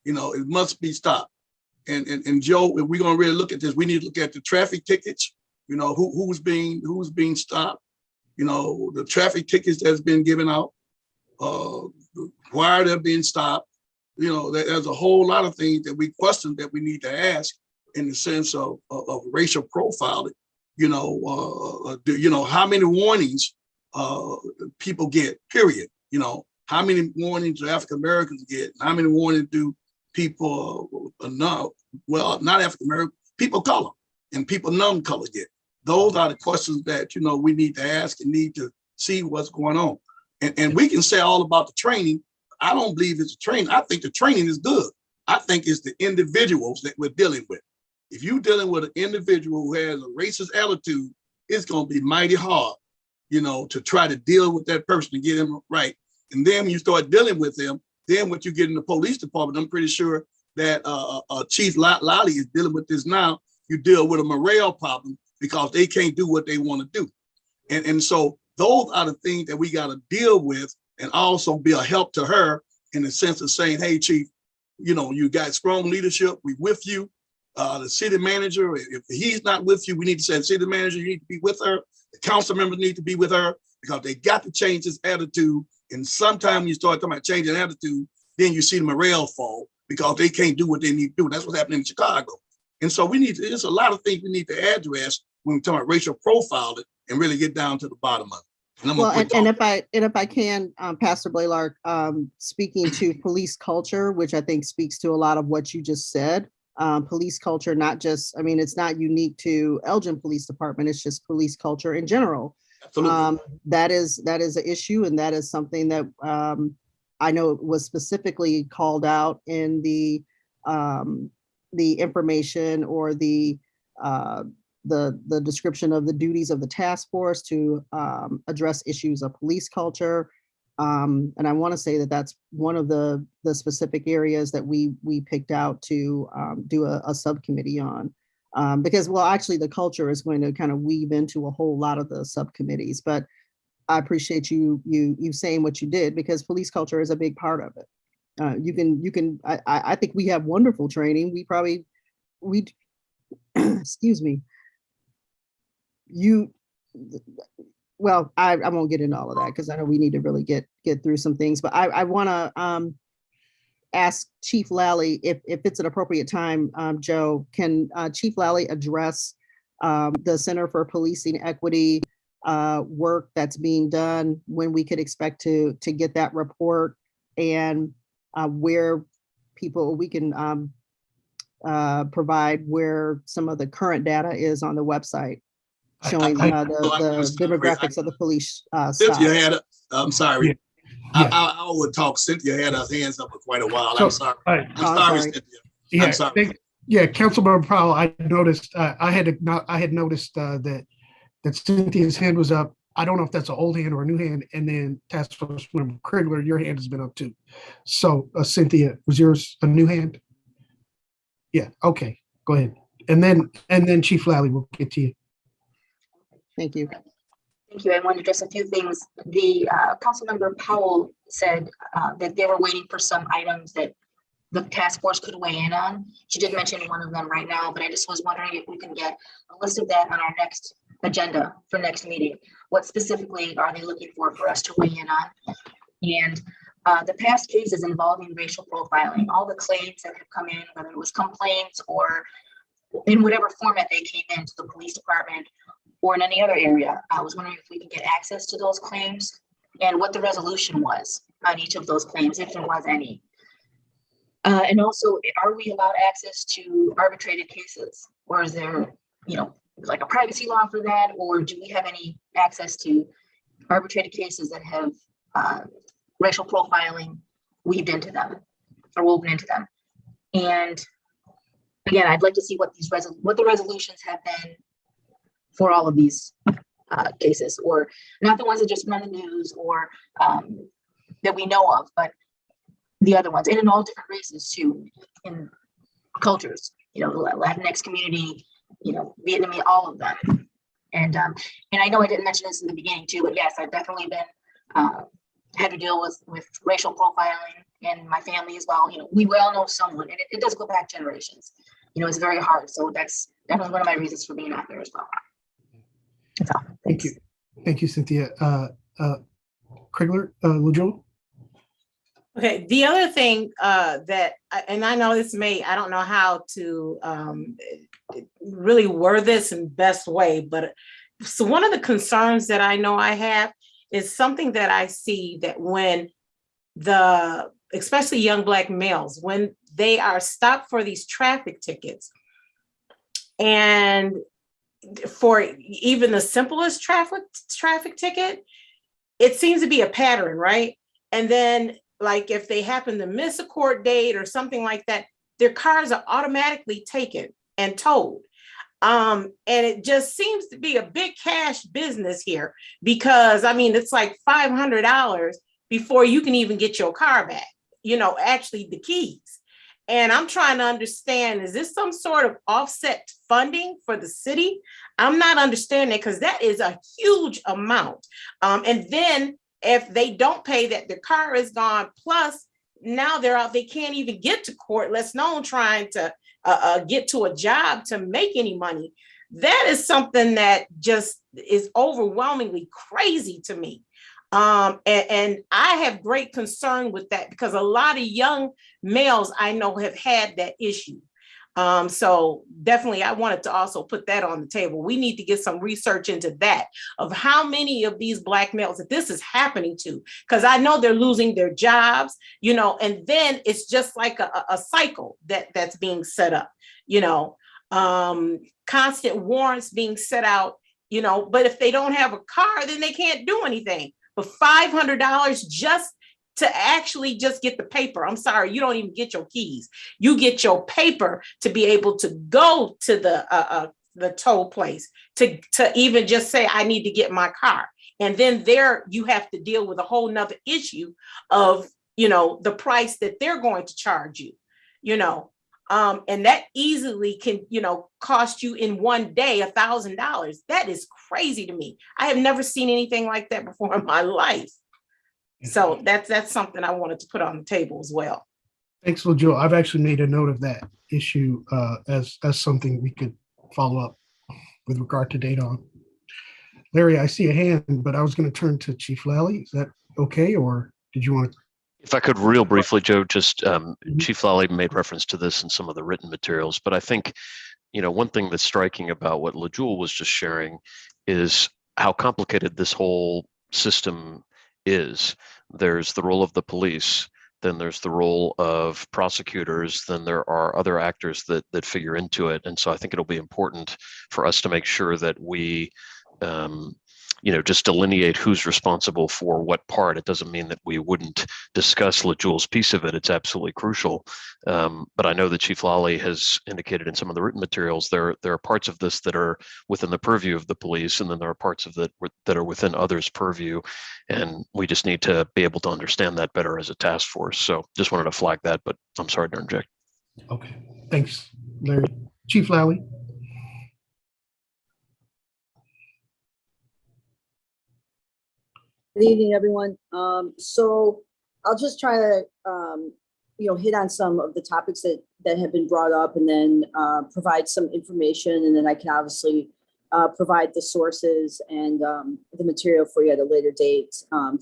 It must be stopped. And Joe, if we're gonna really look at this, we need to look at the traffic tickets. Who's being stopped. The traffic tickets that's been given out. Why they're being stopped. There's a whole lot of things that we question that we need to ask in the sense of racial profiling. How many warnings people get, period. How many warnings do African Americans get? How many warnings do people, not African American, people of color and people non-color get? Those are the questions that, we need to ask and need to see what's going on. And we can say all about the training. I don't believe it's a training. I think the training is good. I think it's the individuals that we're dealing with. If you're dealing with an individual who has a racist attitude, it's going to be mighty hard, to try to deal with that person and get him right. And then when you start dealing with them, then what you get in the police department, I'm pretty sure that Chief Lally is dealing with this now. You deal with a morale problem because they can't do what they want to do. And so those are the things that we got to deal with, and also be a help to her in the sense of saying, hey, Chief, you got strong leadership. We with you. The city manager, if he's not with you, we need to say, city manager, you need to be with her. The council members need to be with her, because they got to change his attitude. And sometimes when you start talking about changing attitude, then you see the morale fall because they can't do what they need to do. That's what's happening in Chicago. And so there's a lot of things we need to address when we talk about racial profiling and really get down to the bottom of it. And if I can, Pastor Blaylark, speaking to police culture, which I think speaks to a lot of what you just said. Police culture, it's not unique to Elgin Police Department. It's just police culture in general. Absolutely. That is an issue, and that is something that I know was specifically called out in the information or the description of the duties of the task force to address issues of police culture. And I want to say that that's one of the specific areas that we picked out to do a subcommittee on. Because, well, actually the culture is going to kind of weave into a whole lot of the subcommittees, but I appreciate you saying what you did, because police culture is a big part of it. I think we have wonderful training. Excuse me. Well, I won't get into all of that because I know we need to really get through some things, but I want to ask Chief Lally if it's an appropriate time, Joe, can Chief Lally address the Center for Policing Equity work that's being done, when we could expect to get that report, and where we can provide where some of the current data is on the website, showing the demographics of the police Cynthia staff. had, I'm sorry. Yeah. Yeah. I would talk. Cynthia had her hands up for quite a while. So, I'm sorry. right. I'm sorry, Cynthia. Yeah, I'm sorry. yeah, Councilmember Powell, I noticed, I had noticed that Cynthia's hand was up. I don't know if that's an old hand or a new hand. And then Task Force Member Krigler, your hand has been up too. So Cynthia, was yours a new hand? Yeah, okay, go ahead. And then Chief Lally will get to you. Thank you. Thank you. I want to address a few things. The Councilmember Powell said that they were waiting for some items that the task force could weigh in on. She did mention one of them right now, but I just was wondering if we can get a list of that on our next agenda for next meeting. What specifically are they looking for us to weigh in on? And the past cases involving racial profiling, all the claims that have come in, whether it was complaints or in whatever format they came into the police department or in any other area, I was wondering if we can get access to those claims and what the resolution was on each of those claims, if there was any. And also, are we allowed access to arbitrated cases, or is there, like a privacy law for that, or do we have any access to arbitrated cases that have racial profiling weaved into them or woven into them? And again, I'd like to see what the resolutions have been for all of these cases, or not the ones that just run the news or that we know of, but the other ones, and in all different races too, in cultures, Latinx community, Vietnamese, all of them. And I know I didn't mention this in the beginning too, but yes, I've definitely been had to deal with racial profiling in my family as well. We all know someone, and it does go back generations. It's very hard. So that's definitely one of my reasons for being out there as well. That's all. Thank you. Thank you, Cynthia. Krigler, LaJoe? Okay, the other thing that, and I know this I don't know how to really word this in best way, but so one of the concerns that I know I have is something that I see that when especially young Black males, when they are stopped for these traffic tickets, and for even the simplest traffic ticket, it seems to be a pattern, right? And then like if they happen to miss a court date or something like that, their cars are automatically taken and towed. And it just seems to be a big cash business here, because it's like $500 before you can even get your car back, actually the keys. And I'm trying to understand, is this some sort of offset funding for the city? I'm not understanding, because that is a huge amount. And then if they don't pay that, the car is gone. Plus, now they're out, they can't even get to court, let alone trying to get to a job to make any money. That is something that just is overwhelmingly crazy to me. And I have great concern with that, because a lot of young males I know have had that issue. So definitely I wanted to also put that on the table. We need to get some research into that, of how many of these Black males that this is happening to, because I know they're losing their jobs, and then it's just like a cycle that's being set up, constant warrants being set out, but if they don't have a car, then they can't do anything. But $500 just to actually just get the paper. I'm sorry, you don't even get your keys. You get your paper to be able to go to the toll place to even just say, I need to get my car. And then there you have to deal with a whole nother issue of, the price that they're going to charge you, and that easily can, cost you in one day $1,000. That is crazy to me. I have never seen anything like that before in my life. So that's something I wanted to put on the table as well. Thanks, LaJoe. I've actually made a note of that issue as something we could follow up with regard to data on. Larry, I see a hand, but I was going to turn to Chief Lally. Is that okay, or did you want to? If I could real briefly, Joe, just Chief Lally made reference to this in some of the written materials, but I think, one thing that's striking about what LaJewel was just sharing is how complicated this whole system is. There's the role of the police, then there's the role of prosecutors, then there are other actors that figure into it. And so I think it'll be important for us to make sure that we just delineate who's responsible for what part. It doesn't mean that we wouldn't discuss LaJewel's piece of it. It's absolutely crucial. But I know that Chief Lally has indicated in some of the written materials, there are parts of this that are within the purview of the police, and then there are parts of that are within others' purview. And we just need to be able to understand that better as a task force. So just wanted to flag that, but I'm sorry to interject. Okay, thanks, Larry. Chief Lally? Good evening, everyone. So I'll just try to, hit on some of the topics that have been brought up, and then provide some information, and then I can obviously provide the sources and the material for you at a later date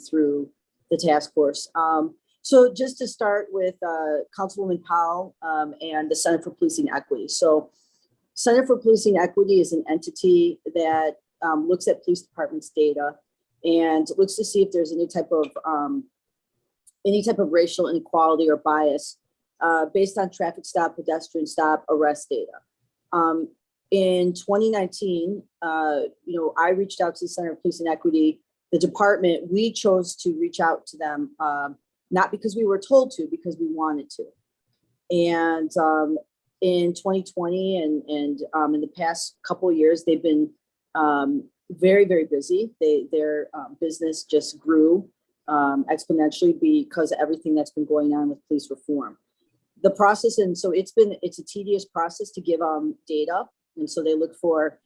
through the task force. So just to start with Councilwoman Powell and the Center for Policing Equity. So Center for Policing Equity is an entity that looks at police departments' data and looks to see if there's any type of racial inequality or bias based on traffic stop, pedestrian stop, arrest data. In 2019, I reached out to the Center for Policing Equity, the department. We chose to reach out to them, not because we were told to, because we wanted to. And in 2020 and in the past couple of years, they've been very, very busy. Their business just grew exponentially because of everything that's been going on with police reform. The process, and so it's a tedious process to give data. And so they look for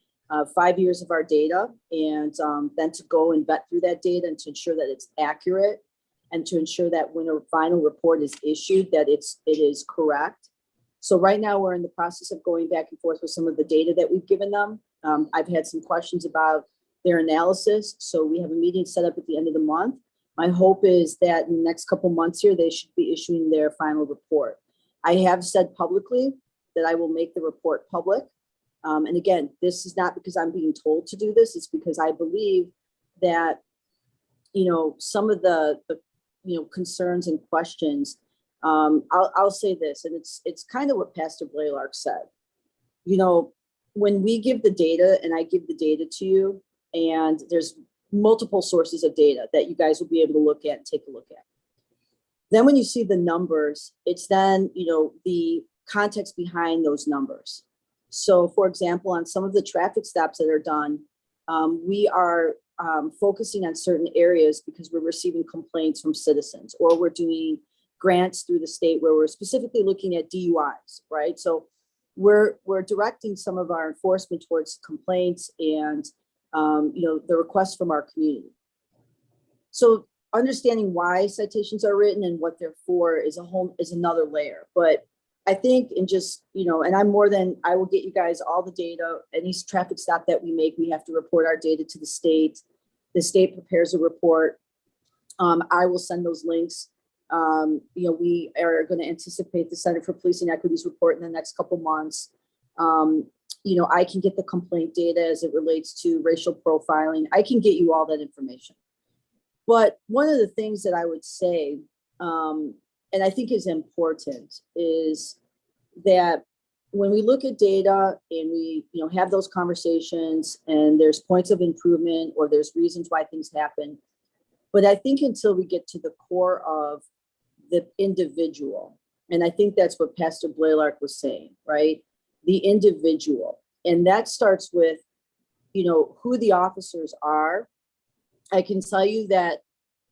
5 years of our data, and then to go and vet through that data and to ensure that it's accurate, and to ensure that when a final report is issued, that it is correct. So right now we're in the process of going back and forth with some of the data that we've given them. I've had some questions about their analysis. So we have a meeting set up at the end of the month. My hope is that in the next couple months here, they should be issuing their final report. I have said publicly that I will make the report public. And again, this is not because I'm being told to do this. It's because I believe that, some of the concerns and questions, I'll say this, and it's kind of what Pastor Blaylark said. When we give the data, and I give the data to you, and there's multiple sources of data that you guys will be able to look at and take a look at. Then when you see the numbers, it's then, the context behind those numbers. So for example, on some of the traffic stops that are done, we are focusing on certain areas because we're receiving complaints from citizens, or we're doing grants through the state where we're specifically looking at DUIs, right? So we're directing some of our enforcement towards complaints and the requests from our community. So understanding why citations are written and what they're for is another layer. But I think and I will get you guys all the data. Any traffic stop that we make, we have to report our data to the state. The state prepares a report. I will send those links. We are going to anticipate the Center for Policing Equity's report in the next couple months. I can get the complaint data as it relates to racial profiling. I can get you all that information. But one of the things that I would say, and I think is important, is that when we look at data and we have those conversations and there's points of improvement or there's reasons why things happen, but I think until we get to the core of the individual, and I think that's what Pastor Blaylark was saying, right? The individual. And that starts with, who the officers are. I can tell you that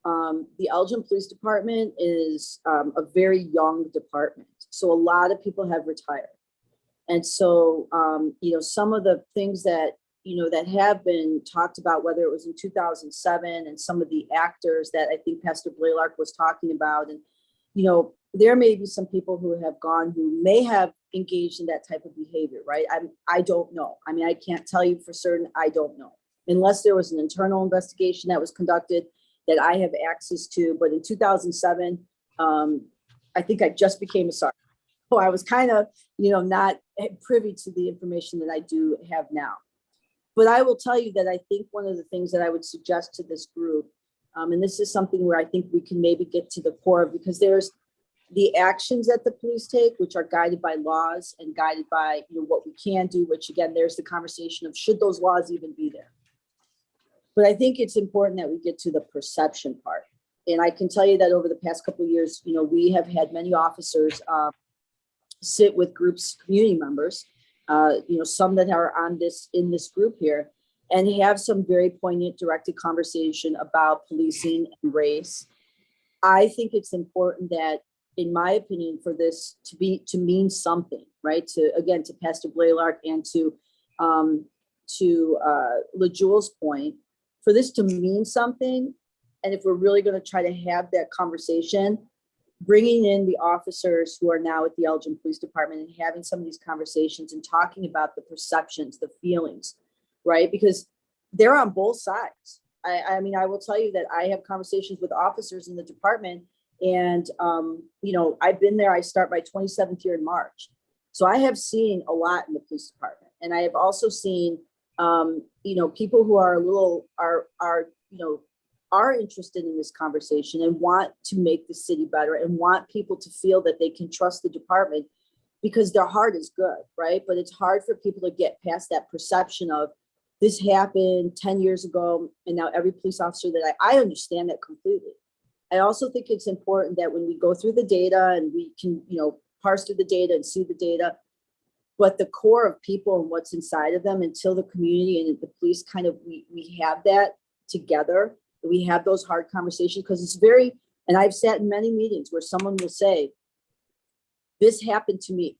the Elgin Police Department is a very young department. So a lot of people have retired. And so, some of the things that, that have been talked about, whether it was in 2007 and some of the actors that I think Pastor Blaylark was talking about, and, there may be some people who have gone who may have engaged in that type of behavior, right? I don't know. I mean, I can't tell you for certain. I don't know, unless there was an internal investigation that was conducted that I have access to. But in 2007, I think I just became a sergeant. I was kind of, not privy to the information that I do have now. But I will tell you that I think one of the things that I would suggest to this group, and this is something where I think we can maybe get to the core of, because there's the actions that the police take, which are guided by laws and guided by what we can do, which again, there's the conversation of should those laws even be there. But I think it's important that we get to the perception part. And I can tell you that over the past couple of years, we have had many officers sit with groups, community members, some that are in this group here, and have some very poignant, directed conversation about policing and race. I think it's important that, in my opinion, for this to mean something, right? To Pastor Blaylock and to LaJewel's point, for this to mean something, and if we're really going to try to have that conversation, bringing in the officers who are now at the Elgin Police Department and having some of these conversations and talking about the perceptions, the feelings, right? Because they're on both sides. I mean, I will tell you that I have conversations with officers in the department, and, I've been there. I start my 27th year in March. So I have seen a lot in the police department. And I have also seen, people who are are interested in this conversation and want to make the city better and want people to feel that they can trust the department because their heart is good, right? But it's hard for people to get past that perception of this happened 10 years ago, and now every police officer that I understand that completely. I also think it's important that when we go through the data and we can, parse through the data and see the data, but the core of people and what's inside of them, until the community and the police kind of, we have that together, we have those hard conversations, because it's very, and I've sat in many meetings where someone will say, this happened to me,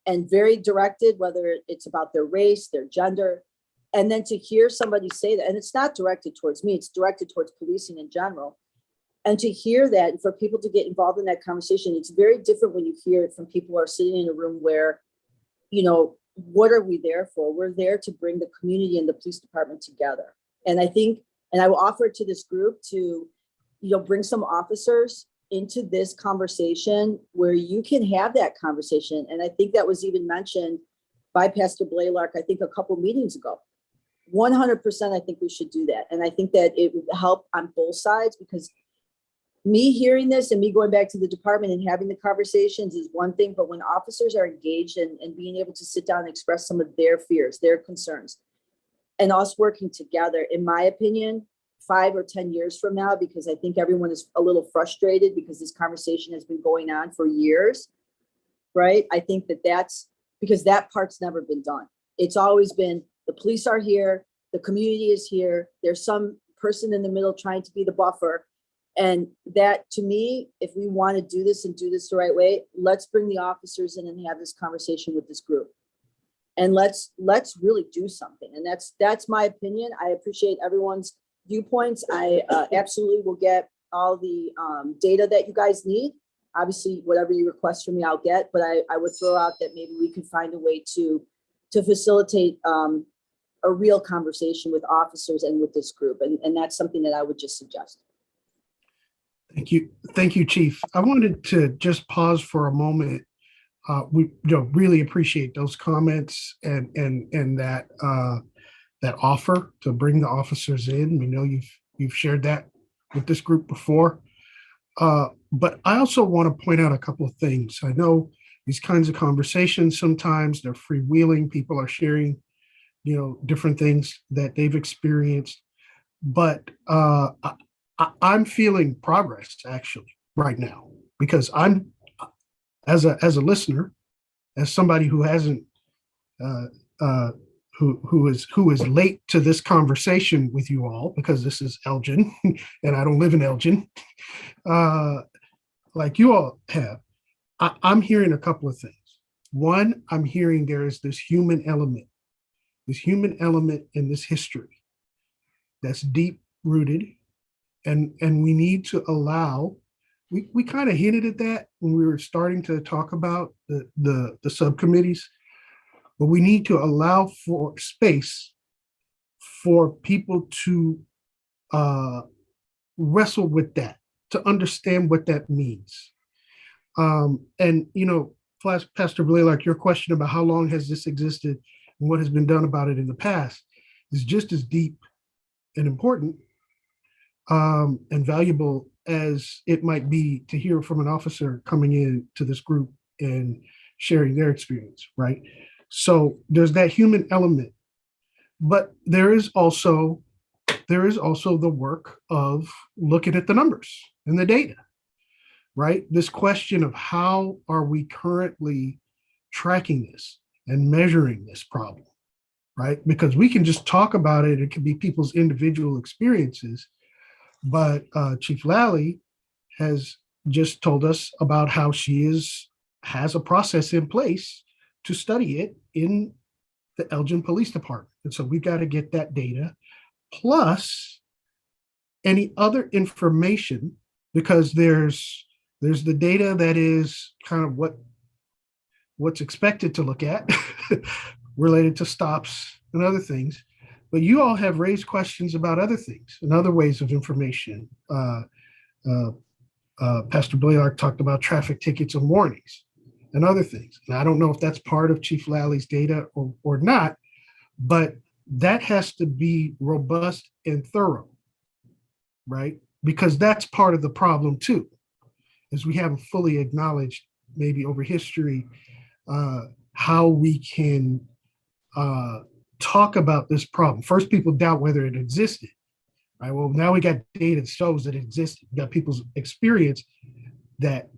and very directed, whether it's about their race, their gender, and then to hear somebody say that, and it's not directed towards me, it's directed towards policing in general. And to hear that, and for people to get involved in that conversation, it's very different when you hear it from people who are sitting in a room where, what are we there for? We're there to bring the community and the police department together. And I think, and I will offer to this group to, bring some officers into this conversation where you can have that conversation. And I think that was even mentioned by Pastor Blaylock, I think a couple meetings ago. 100%, I think we should do that. And I think that it would help on both sides, because me hearing this and me going back to the department and having the conversations is one thing, but when officers are engaged and being able to sit down and express some of their fears, their concerns, and us working together, in my opinion, 5 or 10 years from now, because I think everyone is a little frustrated because this conversation has been going on for years, right? I think that's because that part's never been done. It's always been the police are here, the community is here, there's some person in the middle trying to be the buffer. And that, to me, if we want to do this and do this the right way, let's bring the officers in and have this conversation with this group. And let's really do something. And that's my opinion. I appreciate everyone's viewpoints. I absolutely will get all the data that you guys need. Obviously, whatever you request from me, I'll get. But I would throw out that maybe we could find a way to facilitate a real conversation with officers and with this group. And that's something that I would just suggest. Thank you, Chief. I wanted to just pause for a moment. We really appreciate those comments and that that offer to bring the officers in. We know you've shared that with this group before. But I also want to point out a couple of things. I know these kinds of conversations, sometimes they're freewheeling. People are sharing, different things that they've experienced. But I'm feeling progress actually right now, because I'm, as a listener, as somebody who hasn't, who is late to this conversation with you all, because this is Elgin and I don't live in Elgin, like you all have. I'm hearing a couple of things. One, I'm hearing there is this human element in this history that's deep rooted. And we need to allow, we kind of hinted at that when we were starting to talk about the subcommittees, but we need to allow for space for people to wrestle with that, to understand what that means. And, Pastor Blaylock, your question about how long has this existed and what has been done about it in the past is just as deep and important and valuable as it might be to hear from an officer coming in to this group and sharing their experience, right? So there's that human element, but there is also the work of looking at the numbers and the data, right? This question of how are we currently tracking this and measuring this problem, right? Because we can just talk about it. It can be people's individual experiences, but Chief Lally has just told us about how she has a process in place to study it in the Elgin Police Department. And so we've got to get that data plus any other information, because there's the data that is kind of what's expected to look at related to stops and other things. But you all have raised questions about other things and other ways of information. Pastor Blaylock talked about traffic tickets and warnings and other things. And I don't know if that's part of Chief Lally's data or not, but that has to be robust and thorough, right? Because that's part of the problem too, is we haven't fully acknowledged maybe over history how we can talk about this problem. First, people doubt whether it existed, right? Well, now we got data that shows that it existed. We got people's experience that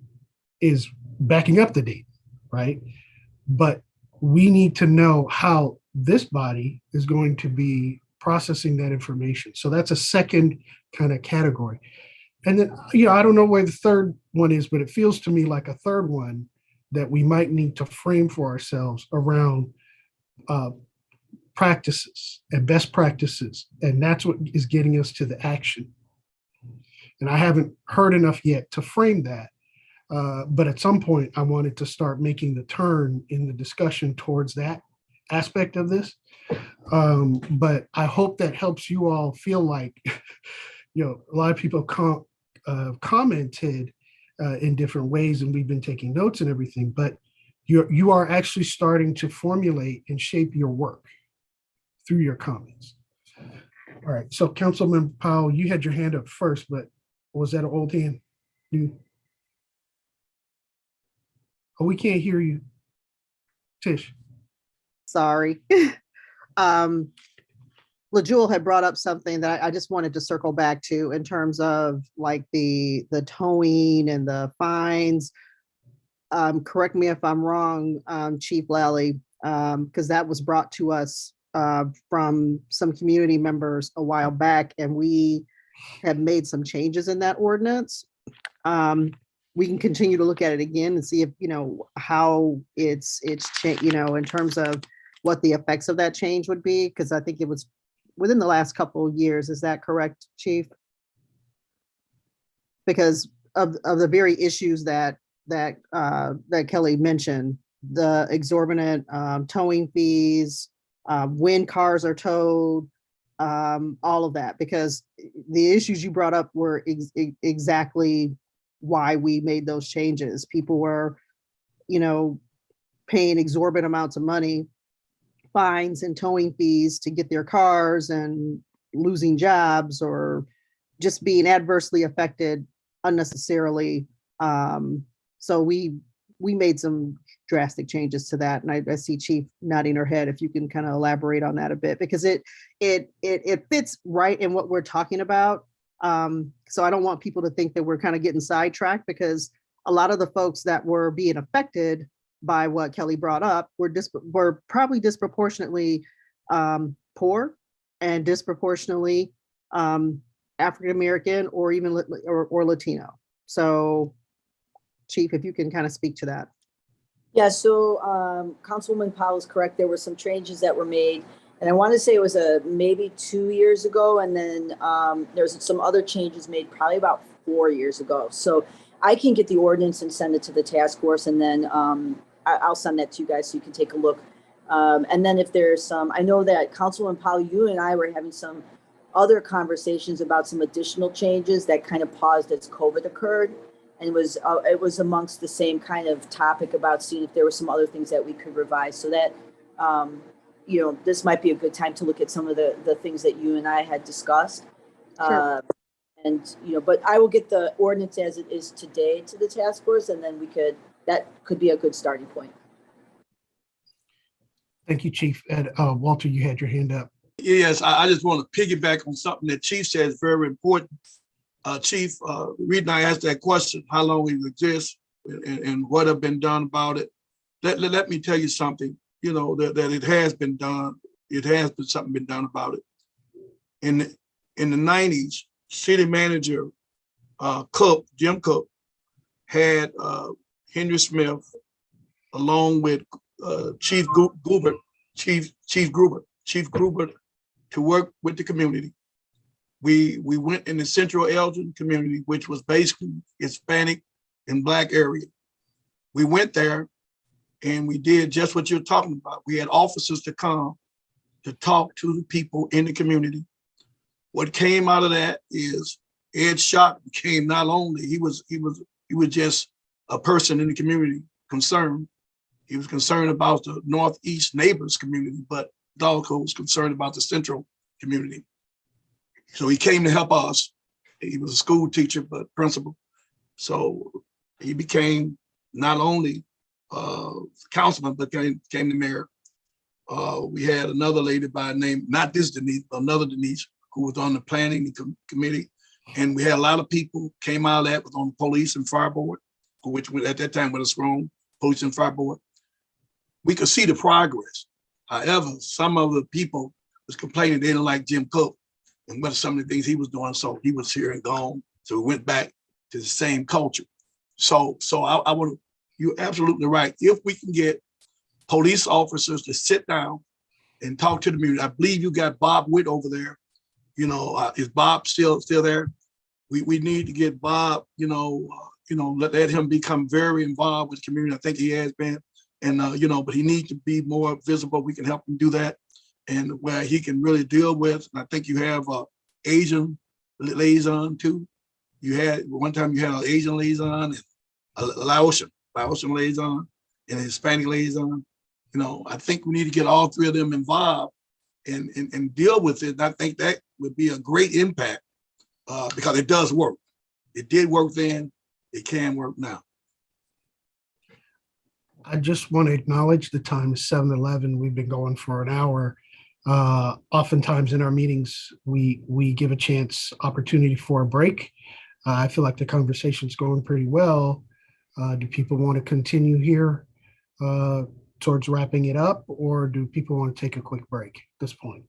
is backing up the data, right? But we need to know how this body is going to be processing that information. So that's a second kind of category. And then, I don't know where the third one is, but it feels to me like a third one that we might need to frame for ourselves around practices and best practices. And that's what is getting us to the action. And I haven't heard enough yet to frame that. But at some point, I wanted to start making the turn in the discussion towards that aspect of this. But I hope that helps you all feel like, a lot of people commented in different ways, and we've been taking notes and everything, but you are actually starting to formulate and shape your work through your comments. All right, so Councilman Powell, you had your hand up first, but was that an old hand? Oh, we can't hear you. Tish. Sorry. LaJewel had brought up something that I just wanted to circle back to in terms of like the towing and the fines. Correct me if I'm wrong, Chief Lally, because that was brought to us from some community members a while back, and we have made some changes in that ordinance. We can continue to look at it again and see if, how it's changed, in terms of what the effects of that change would be, because I think it was within the last couple of years. Is that correct, Chief? Because of the very issues that Kelly mentioned, the exorbitant towing fees, when cars are towed, all of that, because the issues you brought up were exactly why we made those changes. People were, paying exorbitant amounts of money, fines and towing fees to get their cars, and losing jobs or just being adversely affected unnecessarily. So we made some drastic changes to that, and I see Chief nodding her head. If you can kind of elaborate on that a bit, because it fits right in what we're talking about. So I don't want people to think that we're kind of getting sidetracked, because a lot of the folks that were being affected by what Kelly brought up were probably disproportionately poor and disproportionately African American or even or Latino. So, Chief, if you can kind of speak to that. Yeah, so Councilwoman Powell is correct. There were some changes that were made, and I want to say it was maybe 2 years ago, and then there's some other changes made probably about 4 years ago. So I can get the ordinance and send it to the task force, and then I'll send that to you guys so you can take a look. And then if there's some, I know that Councilwoman Powell, you and I were having some other conversations about some additional changes that kind of paused as COVID occurred. And it was amongst the same kind of topic about seeing if there were some other things that we could revise, so that, this might be a good time to look at some of the things that you and I had discussed. Sure. But I will get the ordinance as it is today to the task force, and then that could be a good starting point. Thank you, Chief. And Walter, you had your hand up. Yes, I just want to piggyback on something that Chief said is very important. Chief, the reason I asked that question, how long we exist and what have been done about it. Let me tell you something, that it has been done. It has been something been done about it. In the 90s, city manager Jim Cook had Henry Smith along with Chief Gruber to work with the community. We went in the Central Elgin community, which was basically Hispanic and Black area. We went there and we did just what you're talking about. We had officers to come to talk to the people in the community. What came out of that is Ed Schott became not only, he was just a person in the community concerned. He was concerned about the Northeast neighbors community, but also was concerned about the Central community. So he came to help us. He was a school teacher, but principal. So he became not only councilman, but became the mayor. We had another lady by name, not this Denise, but another Denise, who was on the planning committee. And we had a lot of people came out of that, was on the police and fire board, which at that time was strong, police and fire board. We could see the progress. However, some of the people was complaining they didn't like Jim Cook and what some of the things he was doing. So he was here and gone. So we went back to the same culture. So I want, you're absolutely right. If we can get police officers to sit down and talk to the community, I believe you got Bob Witt over there. Is Bob still there? We need to get Bob, let him become very involved with the community. I think he has been. And, but he needs to be more visible. We can help him do that. And where he can really deal with, and I think you have a Asian liaison too. One time you had an Asian liaison and a Laotian liaison and a Hispanic liaison. I think we need to get all three of them involved and deal with it. And I think that would be a great impact because it does work. It did work then, it can work now. I just want to acknowledge the time is 7:11. We've been going for an hour. Oftentimes in our meetings, we give a opportunity for a break. I feel like the conversation's going pretty well. Do people want to continue here towards wrapping it up, or do people want to take a quick break at this point?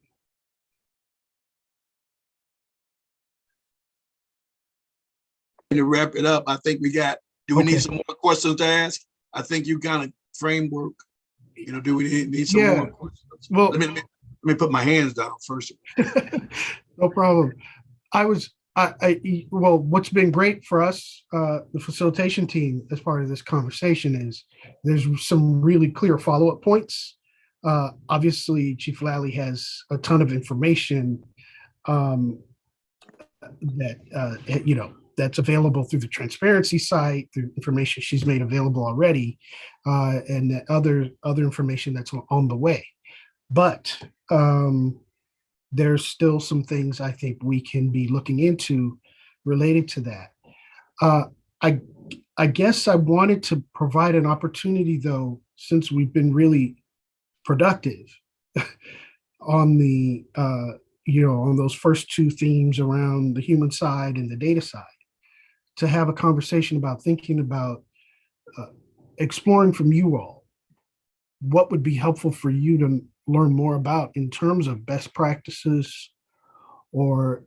To wrap it up, I think we need some more questions to ask? I think you got a framework. Do we need some more questions? Well, let me put my hands down first. No problem. What's been great for us, the facilitation team, as part of this conversation is there's some really clear follow-up points. Obviously, Chief Lally has a ton of information that's available through the transparency site, through information she's made available already, and the other information that's on the way. But there's still some things I think we can be looking into related to that. I guess I wanted to provide an opportunity, though, since we've been really productive on the on those first two themes around the human side and the data side, to have a conversation about thinking about exploring from you all what would be helpful for you to learn more about in terms of best practices, or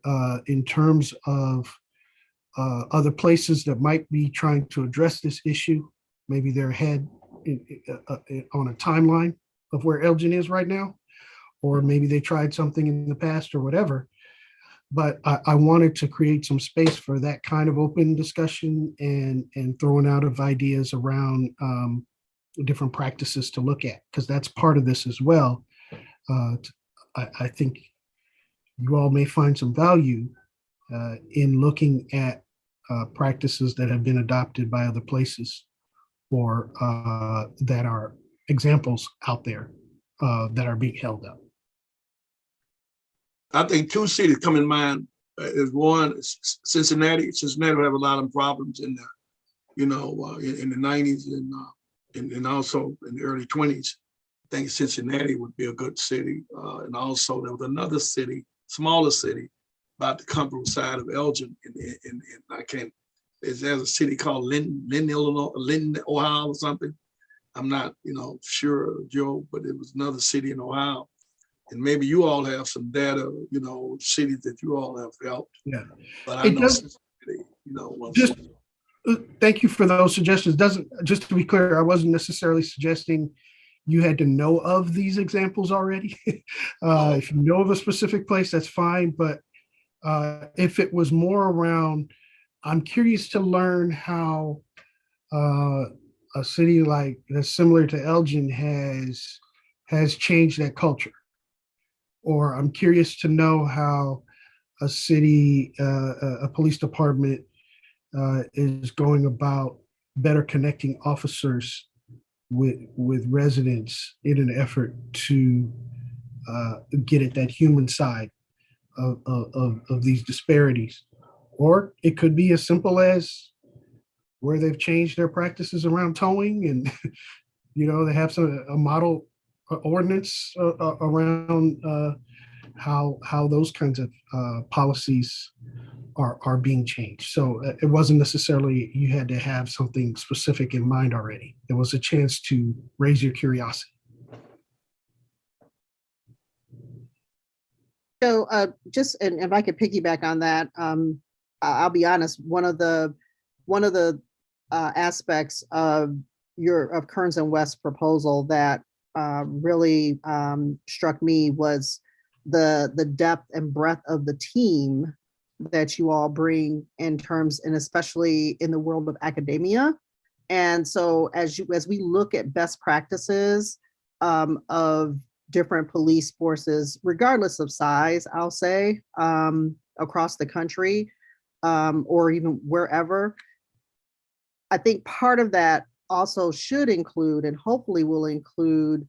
in terms of other places that might be trying to address this issue. Maybe they're ahead on a timeline of where Elgin is right now, or maybe they tried something in the past or whatever. But I wanted to create some space for that kind of open discussion and throwing out of ideas around different practices to look at, because that's part of this as well. I think you all may find some value in looking at practices that have been adopted by other places or that are examples out there that are being held up. I think two cities come in mind. Is one Cincinnati. Cincinnati will have a lot of problems in the, in the 90s and also in the early 20s. I think Cincinnati would be a good city. And also there was another city, smaller city, about the Cumberland side of Elgin. And I can't, there's a city called Lynn, Illinois, Lynn, Ohio or something. I'm not, sure, Joe, but it was another city in Ohio. And maybe you all have some data, cities that you all have helped. Yeah. But I know Cincinnati, just thank you for those suggestions. Just to be clear, I wasn't necessarily suggesting you had to know of these examples already. If you know of a specific place, that's fine. But if it was more around, I'm curious to learn how a city like that's similar to Elgin has changed that culture. Or I'm curious to know how a city, a police department is going about better connecting officers with residents in an effort to get at that human side of these disparities. Or it could be as simple as where they've changed their practices around towing and, they have a model ordinance around how those kinds of policies are being changed. So it wasn't necessarily you had to have something specific in mind already. There was a chance to raise your curiosity. So and if I could piggyback on that, I'll be honest, one of the aspects of Kearns and West's proposal that really struck me was the depth and breadth of the team that you all bring in terms, and especially in the world of academia. And so as we look at best practices of different police forces, regardless of size, I'll say, across the country or even wherever, I think part of that also should include, and hopefully will include,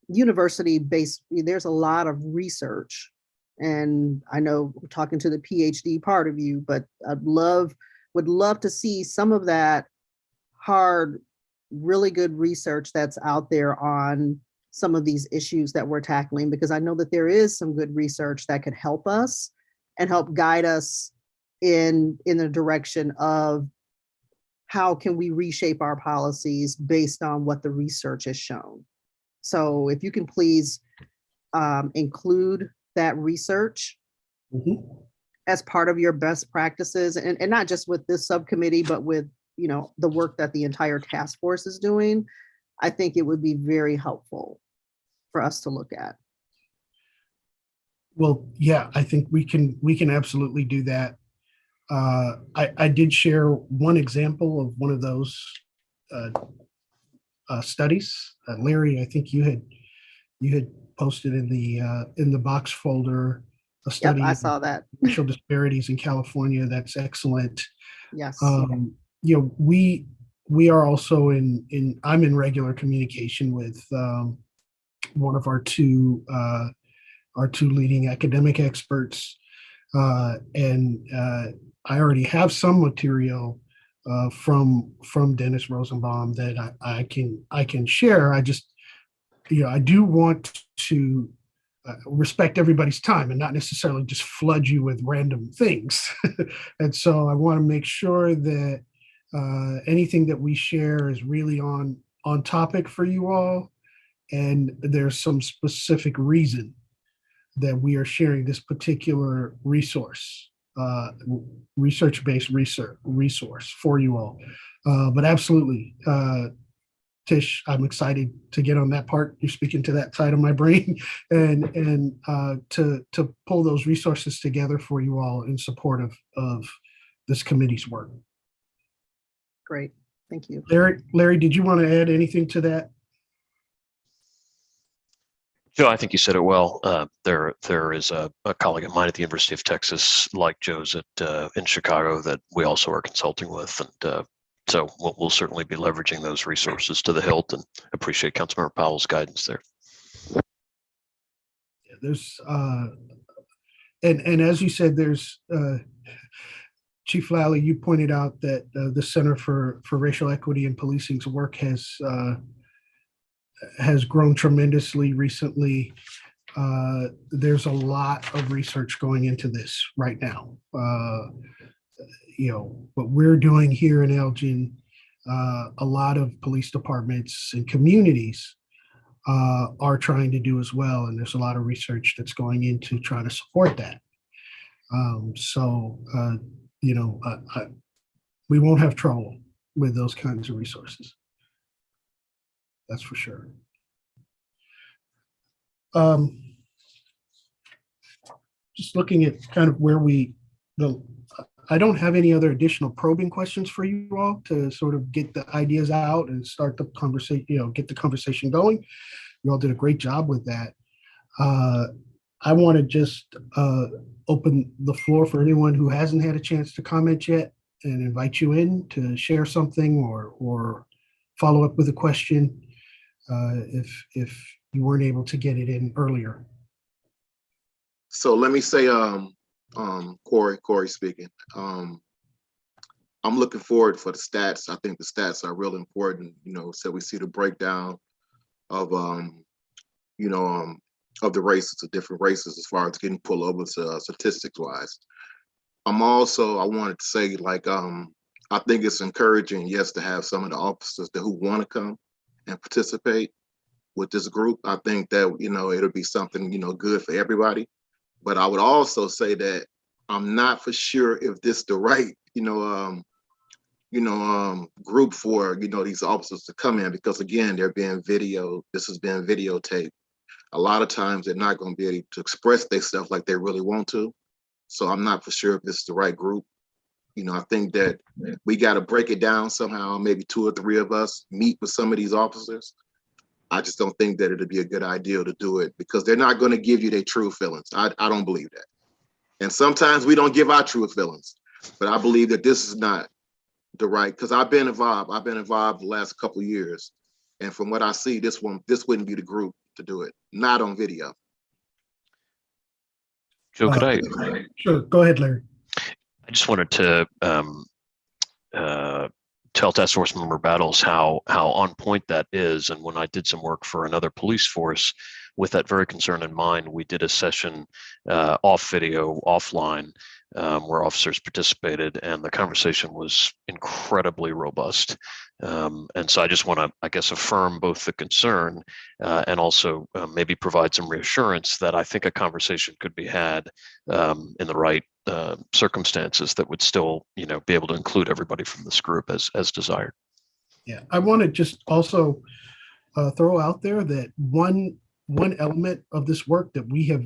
university-based. There's a lot of research, and I know we're talking to the PhD part of you, but would love to see some of that hard, really good research that's out there on some of these issues that we're tackling, because I know that there is some good research that could help us and help guide us in the direction of how can we reshape our policies based on what the research has shown. So if you can please include that research as part of your best practices, and not just with this subcommittee, but with the work that the entire task force is doing, I think it would be very helpful for us to look at. Well, yeah, I think we can absolutely do that. I did share one example of one of those studies. Larry, I think you had posted in the box folder a study. Yep, I saw that. Racial disparities in California. That's excellent. Yes. We are also I'm in regular communication with one of our two leading academic experts, and I already have some material from Dennis Rosenbaum that I can share. I just I do want to respect everybody's time and not necessarily just flood you with random things. And so I want to make sure that anything that we share is really on topic for you all, and there's some specific reason that we are sharing this particular resource, research-based resource for you all. But absolutely, Tish, I'm excited to get on that part. You're speaking to that side of my brain, and to pull those resources together for you all in support of this committee's work. Great, thank you. Larry, did you want to add anything to that? Joe, I think you said it well. There is a colleague of mine at the University of Texas, like Joe's in Chicago, that we also are consulting with, and so we'll certainly be leveraging those resources to the hilt, and appreciate Councilmember Powell's guidance there. There's and as you said, there's Chief Lally, you pointed out that the Center for Racial Equity and Policing's work has grown tremendously recently. There's a lot of research going into this right now. What we're doing here in Elgin, a lot of police departments and communities are trying to do as well. And there's a lot of research that's going into trying to support that. We won't have trouble with those kinds of resources. That's for sure. Just looking at kind of where I don't have any other additional probing questions for you all to sort of get the ideas out and start the conversation, get the conversation going. You all did a great job with that. I want to just open the floor for anyone who hasn't had a chance to comment yet, and invite you in to share something or follow up with a question if you weren't able to get it in earlier. So let me say, Corey speaking. I'm looking forward for the stats. I think the stats are real important. So we see the breakdown of of the races, the different races, as far as getting pulled over to statistics wise. I wanted to say, I think it's encouraging, yes, to have some of the officers who want to come and participate with this group. I think that, it'll be something, good for everybody. But I would also say that I'm not for sure if this the right, group for, these officers to come in, because again, this has been videotaped. A lot of times they're not going to be able to express themselves like they really want to. So I'm not for sure if this is the right group. I think that we got to break it down somehow. Maybe 2 or 3 of us meet with some of these officers. I just don't think that it'd be a good idea to do it, because they're not going to give you their true feelings. I don't believe that. And sometimes we don't give our true feelings, but I believe that this is not the right, because I've been involved the last couple of years. And from what I see, this wouldn't be the group to do it, not on video. Joe, could I? Sure, go ahead, Larry. I just wanted to tell Task Force Member Battles how on point that is. And when I did some work for another police force with that very concern in mind, we did a session off video, offline, where officers participated, and the conversation was incredibly robust. And so I just want to, I guess, affirm both the concern and also maybe provide some reassurance that I think a conversation could be had in the right circumstances that would still, be able to include everybody from this group as desired. Yeah, I want to just also throw out there that one element of this work that we have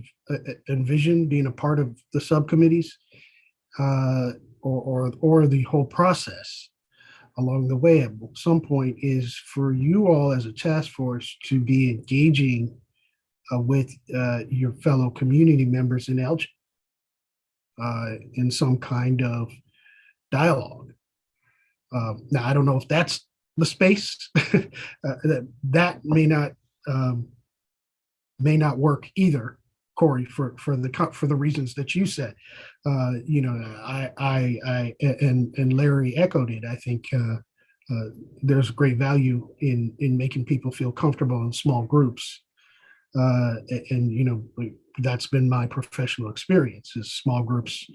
envisioned being a part of the subcommittees or the whole process along the way at some point is for you all as a task force to be engaging with your fellow community members in Elgin in some kind of dialogue. Now, I don't know if that's the space that may not work either, Corey, for the reasons that you said. I and Larry echoed it. I think there's great value in making people feel comfortable in small groups, and that's been my professional experience. Is small groups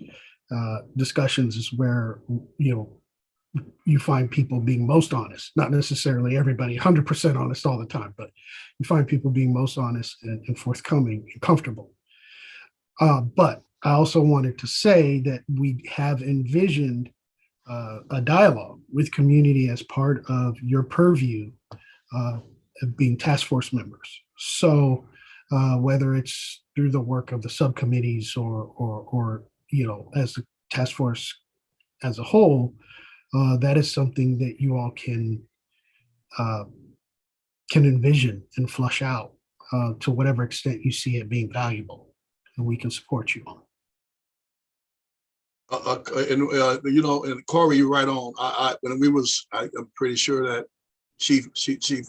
discussions is where you find people being most honest. Not necessarily everybody 100% honest all the time, but you find people being most honest and forthcoming and comfortable. But I also wanted to say that we have envisioned a dialogue with community as part of your purview of being task force members. So whether it's through the work of the subcommittees or as the task force as a whole, that is something that you all can envision and flush out to whatever extent you see it being valuable, and we can support you on. And Corey, you're right on. I'm pretty sure that Chief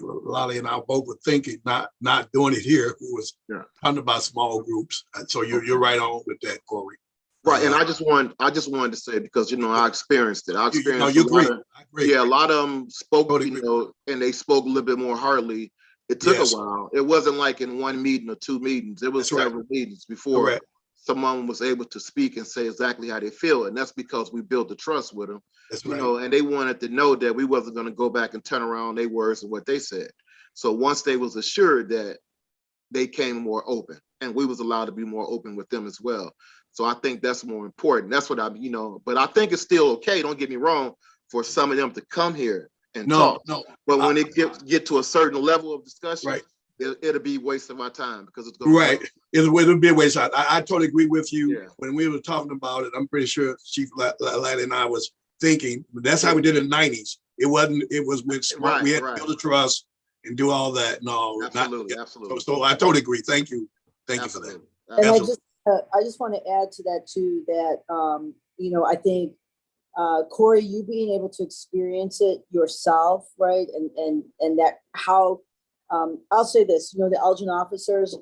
Lally and I both were thinking, not doing it here. Who was talking about small groups. So you're right on with that, Corey. Right, and I just wanted to say, because I experienced it. I experienced you agree. I agree. Yeah, a lot of them spoke, Totally and they spoke a little bit more heartily. It took a while. It wasn't like in one meeting or two meetings. It was several meetings before someone was able to speak and say exactly how they feel, and that's because we built the trust with them. That's right. And they wanted to know that we wasn't going to go back and turn around their words and what they said. So once they was assured that, they came more open, and we was allowed to be more open with them as well. So I think that's more important. That's what but I think it's still okay. Don't get me wrong, for some of them to come here and talk. No. But when it get to a certain level of discussion, Right. It'll be a waste of our time, because it's going to It'll be a waste. I totally agree with you. Yeah. When we were talking about it, I'm pretty sure Chief Laddie and I was thinking, but that's how we did it in the 90s. It was when we had to build a trust and do all that. No, absolutely. So I totally agree. Thank you for that. And I just want to add to that too, that, I think, Corey, you being able to experience it yourself, right? And that how, I'll say this, the Elgin officers,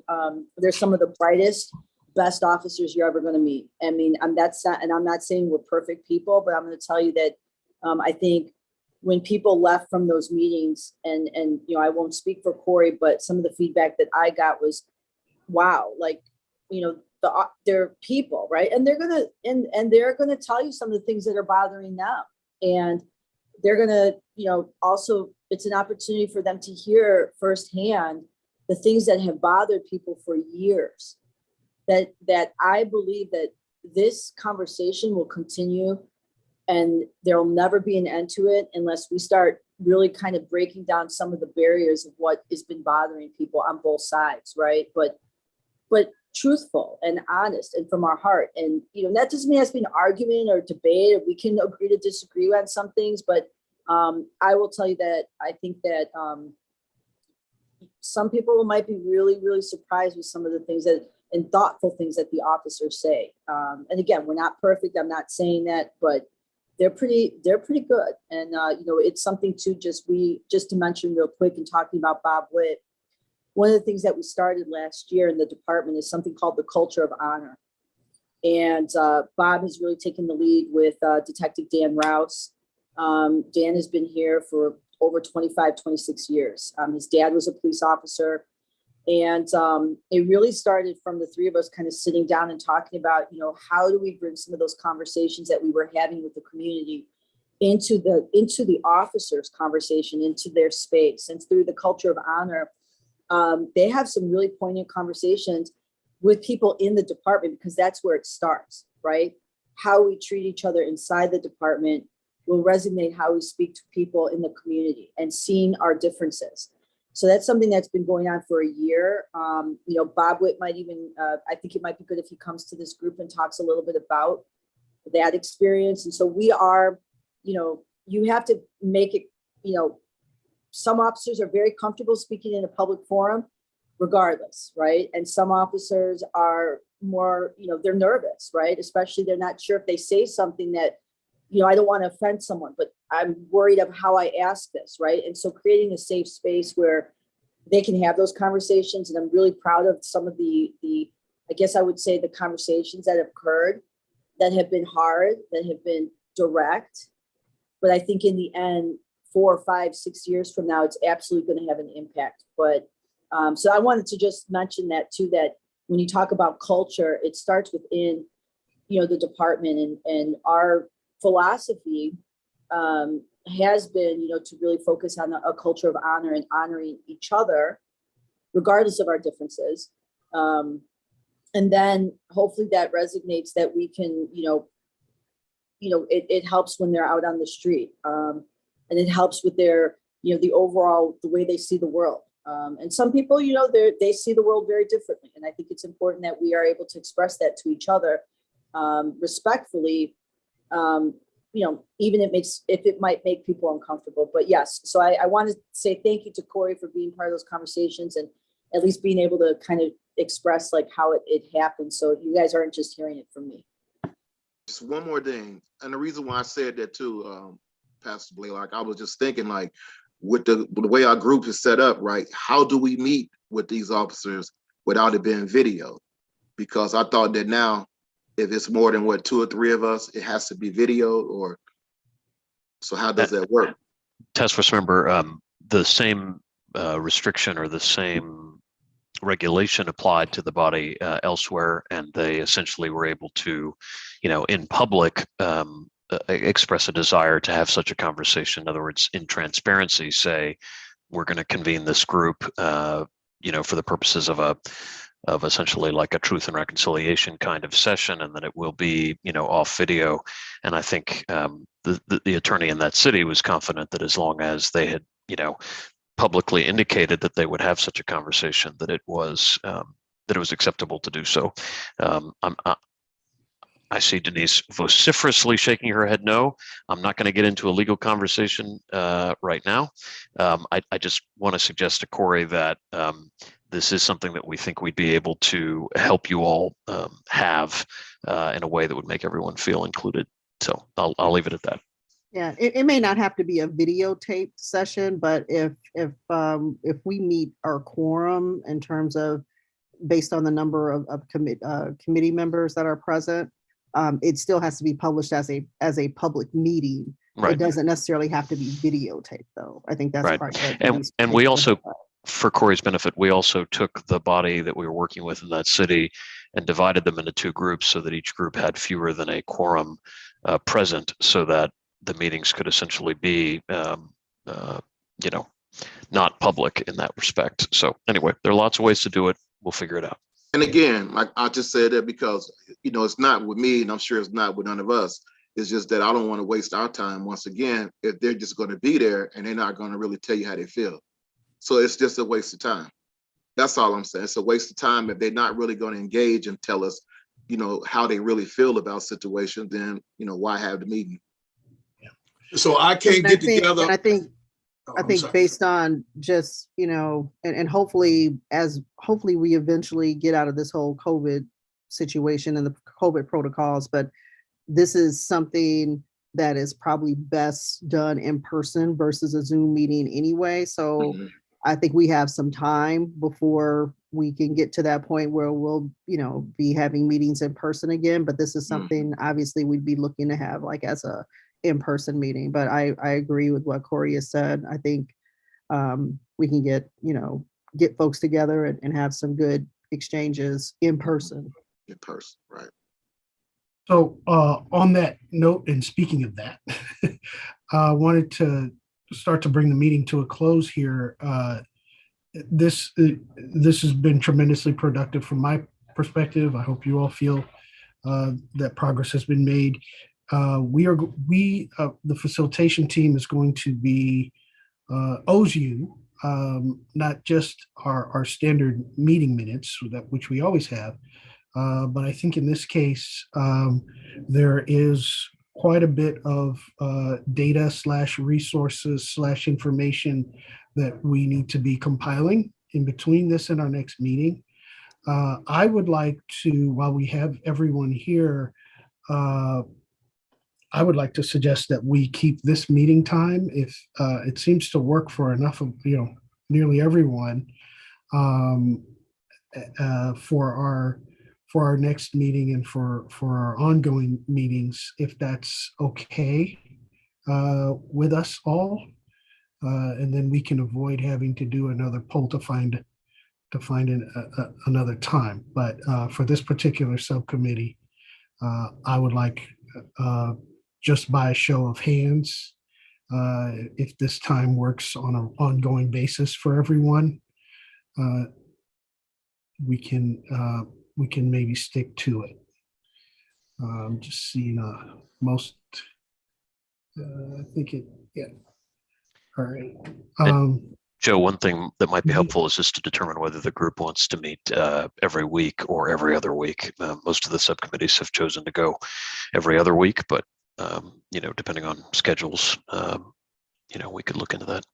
they're some of the brightest, best officers you're ever going to meet. I mean, I'm not saying we're perfect people, but I'm going to tell you that, I think when people left from those meetings, and I won't speak for Corey, but some of the feedback that I got was, wow, like, they're people, right? And they're gonna tell you some of the things that are bothering them, and they're gonna, also, it's an opportunity for them to hear firsthand the things that have bothered people for years. That I believe that this conversation will continue, and there'll never be an end to it unless we start really kind of breaking down some of the barriers of what has been bothering people on both sides, right? But truthful and honest and from our heart. And, that doesn't mean it has to be an argument or debate, or we can agree to disagree on some things. But I will tell you that I think that some people might be really, really surprised with some of the things and thoughtful things that the officers say. And again, we're not perfect. I'm not saying that, but they're pretty good. And, it's something to just to mention real quick, and talking about Bob Witt. One of the things that we started last year in the department is something called the culture of honor. And Bob has really taken the lead with Detective Dan Rouse. Dan has been here for over 25, 26 years. His dad was a police officer. And it really started from the three of us kind of sitting down and talking about, how do we bring some of those conversations that we were having with the community into the officers' conversation, into their space. And through the culture of honor, they have some really poignant conversations with people in the department, because that's where it starts, right? How we treat each other inside the department will resonate how we speak to people in the community, and seeing our differences. So that's something that's been going on for a year. Bob Witt might even, I think it might be good if he comes to this group and talks a little bit about that experience. And so we are, you have to make it, some officers are very comfortable speaking in a public forum regardless, right? And some officers are more, they're nervous, right? Especially they're not sure if they say something that, I don't want to offend someone, but I'm worried of how I ask this, right? And so creating a safe space where they can have those conversations. And I'm really proud of some of the I guess I would say the conversations that have occurred that have been hard, that have been direct. But I think in the end, 4 or 5, 6 years from now, it's absolutely going to have an impact. But so I wanted to just mention that too, that when you talk about culture, it starts within, the department, and our philosophy has been, to really focus on a culture of honor and honoring each other, regardless of our differences. And then hopefully that resonates, that we can, it helps when they're out on the street. And it helps with their, the overall, the way they see the world. And some people, they see the world very differently. And I think it's important that we are able to express that to each other respectfully, even if it might make people uncomfortable. But yes, so I want to say thank you to Corey for being part of those conversations, at least being able to kind of express like how it happened. So you guys aren't just hearing it from me. Just one more thing. And the reason why I said that too, Pastor Blaylock, I was just thinking like with the way our group is set up, right? How do we meet with these officers without it being video? Because I thought that now, if it's more than what, 2 or 3 of us, it has to be video, or so how does that work? Task force member, the same restriction or the same regulation applied to the body elsewhere, and they essentially were able to, in public, express a desire to have such a conversation. In other words, in transparency, say, we're going to convene this group, for the purposes of essentially like a truth and reconciliation kind of session, and then it will be, off video. And I think the attorney in that city was confident that as long as they had, publicly indicated that they would have such a conversation, that it was acceptable to do so. I see Denise vociferously shaking her head no. I'm not going to get into a legal conversation right now. I just want to suggest to Corey that this is something that we think we'd be able to help you all have in a way that would make everyone feel included. So I'll leave it at that. Yeah, it may not have to be a videotaped session, but if we meet our quorum in terms of based on the number of committee members that are present, it still has to be published as a public meeting. Right. It doesn't necessarily have to be videotaped, though. I think that's right. part. And we also, for Corey's benefit, we also took the body that we were working with in that city and divided them into 2 groups so that each group had fewer than a quorum present, so that the meetings could essentially be, not public in that respect. So anyway, there are lots of ways to do it. We'll figure it out. And again, like I just said that because, it's not with me, and I'm sure it's not with none of us. It's just that I don't want to waste our time once again if they're just going to be there and they're not going to really tell you how they feel. So it's just a waste of time. That's all I'm saying. It's a waste of time if they're not really going to engage and tell us, how they really feel about situations. Then, why have the meeting? So I can't get together. And I think based on just, and hopefully we eventually get out of this whole COVID situation and the COVID protocols, but this is something that is probably best done in person versus a Zoom meeting anyway. So I think we have some time before we can get to that point where we'll, be having meetings in person again. But this is something obviously we'd be looking to have like as a in-person meeting. But I agree with what Corey has said. I think we can get folks together and have some good exchanges in person. In person, right. So on that note, and speaking of that, I wanted to start to bring the meeting to a close here. This has been tremendously productive from my perspective. I hope you all feel that progress has been made. The facilitation team is going to be owes you not just our standard meeting minutes which we always have, but I think in this case there is quite a bit of data / resources / information that we need to be compiling in between this and our next meeting. I would like to, while we have everyone here, I would like to suggest that we keep this meeting time, if it seems to work for enough of, nearly everyone, for our next meeting and for our ongoing meetings, if that's okay with us all. And then we can avoid having to do another poll to find another time. But for this particular subcommittee, I would like, just by a show of hands, if this time works on an ongoing basis for everyone, we can maybe stick to it. Just seeing most, I think it, yeah. All right. Joe, one thing that might be helpful is just to determine whether the group wants to meet every week or every other week. Most of the subcommittees have chosen to go every other week, but depending on schedules, we could look into that.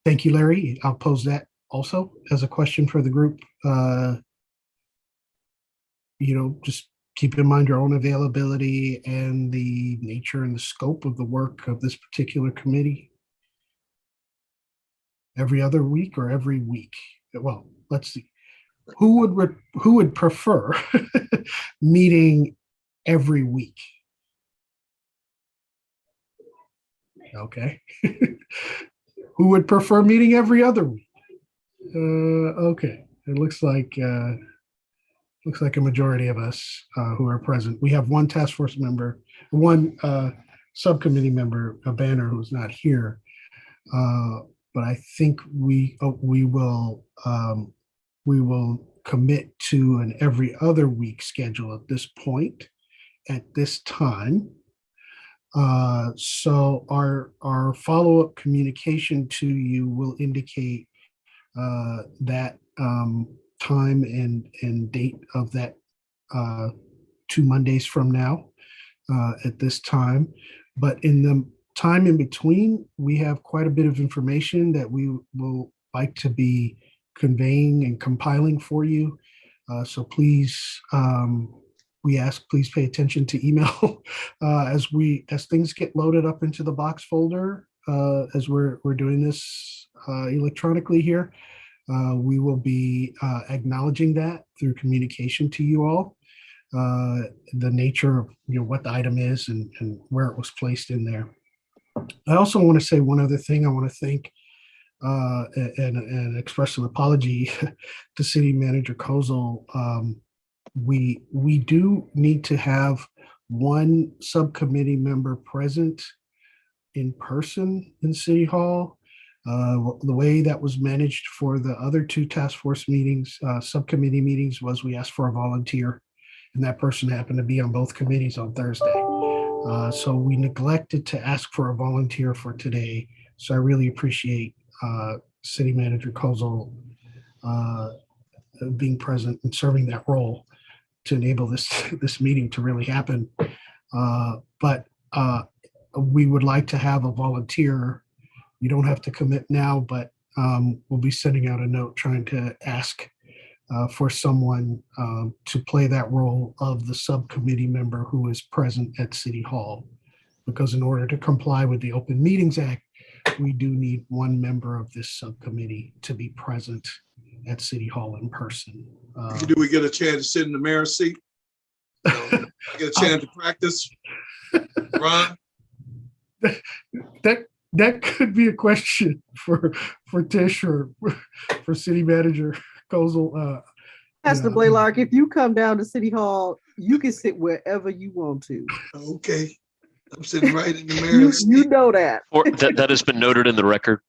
Thank you, Larry. I'll pose that also as a question for the group. Just keep in mind your own availability and the nature and the scope of the work of this particular committee. Every other week or every week? Well, let's see. Who would prefer meeting every week? Okay. Who would prefer meeting every other week? Okay. It looks like a majority of us who are present. We have one task force member, one subcommittee member, a Banner, who's not here. But I think we will commit to an every other week schedule at this point, at this time. So our follow-up communication to you will indicate that time and date of that 2 Mondays from now at this time. But in the time in between, we have quite a bit of information that we will like to be conveying and compiling for you. So please, we ask, please pay attention to email as things get loaded up into the box folder as we're doing this electronically here. We will be acknowledging that through communication to you all, the nature of what the item is and where it was placed in there. I also want to say one other thing. I want to thank and express an apology to City Manager Kozel. We do need to have one subcommittee member present in person in City Hall. The way that was managed for the other 2 task force meetings, subcommittee meetings, was we asked for a volunteer, and that person happened to be on both committees on Thursday. So we neglected to ask for a volunteer for today. So I really appreciate City Manager Kozel being present and serving that role to enable this meeting to really happen. But we would like to have a volunteer. You don't have to commit now, but we'll be sending out a note trying to ask for someone to play that role of the subcommittee member who is present at City Hall. Because in order to comply with the Open Meetings Act, we do need one member of this subcommittee to be present at City Hall in person. Do we get a chance to sit in the mayor's seat? Get a chance to practice? Ron? That could be a question for Tish or for City Manager Kozel. Pastor Blaylock, if you come down to City Hall, you can sit wherever you want to. Okay. I'm sitting right in the mayor's seat. You know that. Or that has been noted in the record.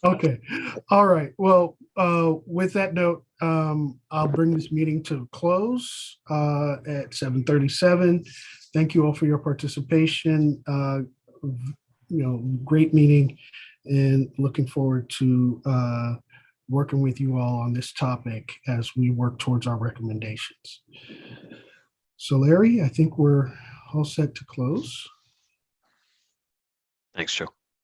Okay. All right. Well, with that note, I'll bring this meeting to a close at 7:37. Thank you all for your participation. Great meeting, and looking forward to working with you all on this topic as we work towards our recommendations. So Larry, I think we're all set to close. Thanks, Joe.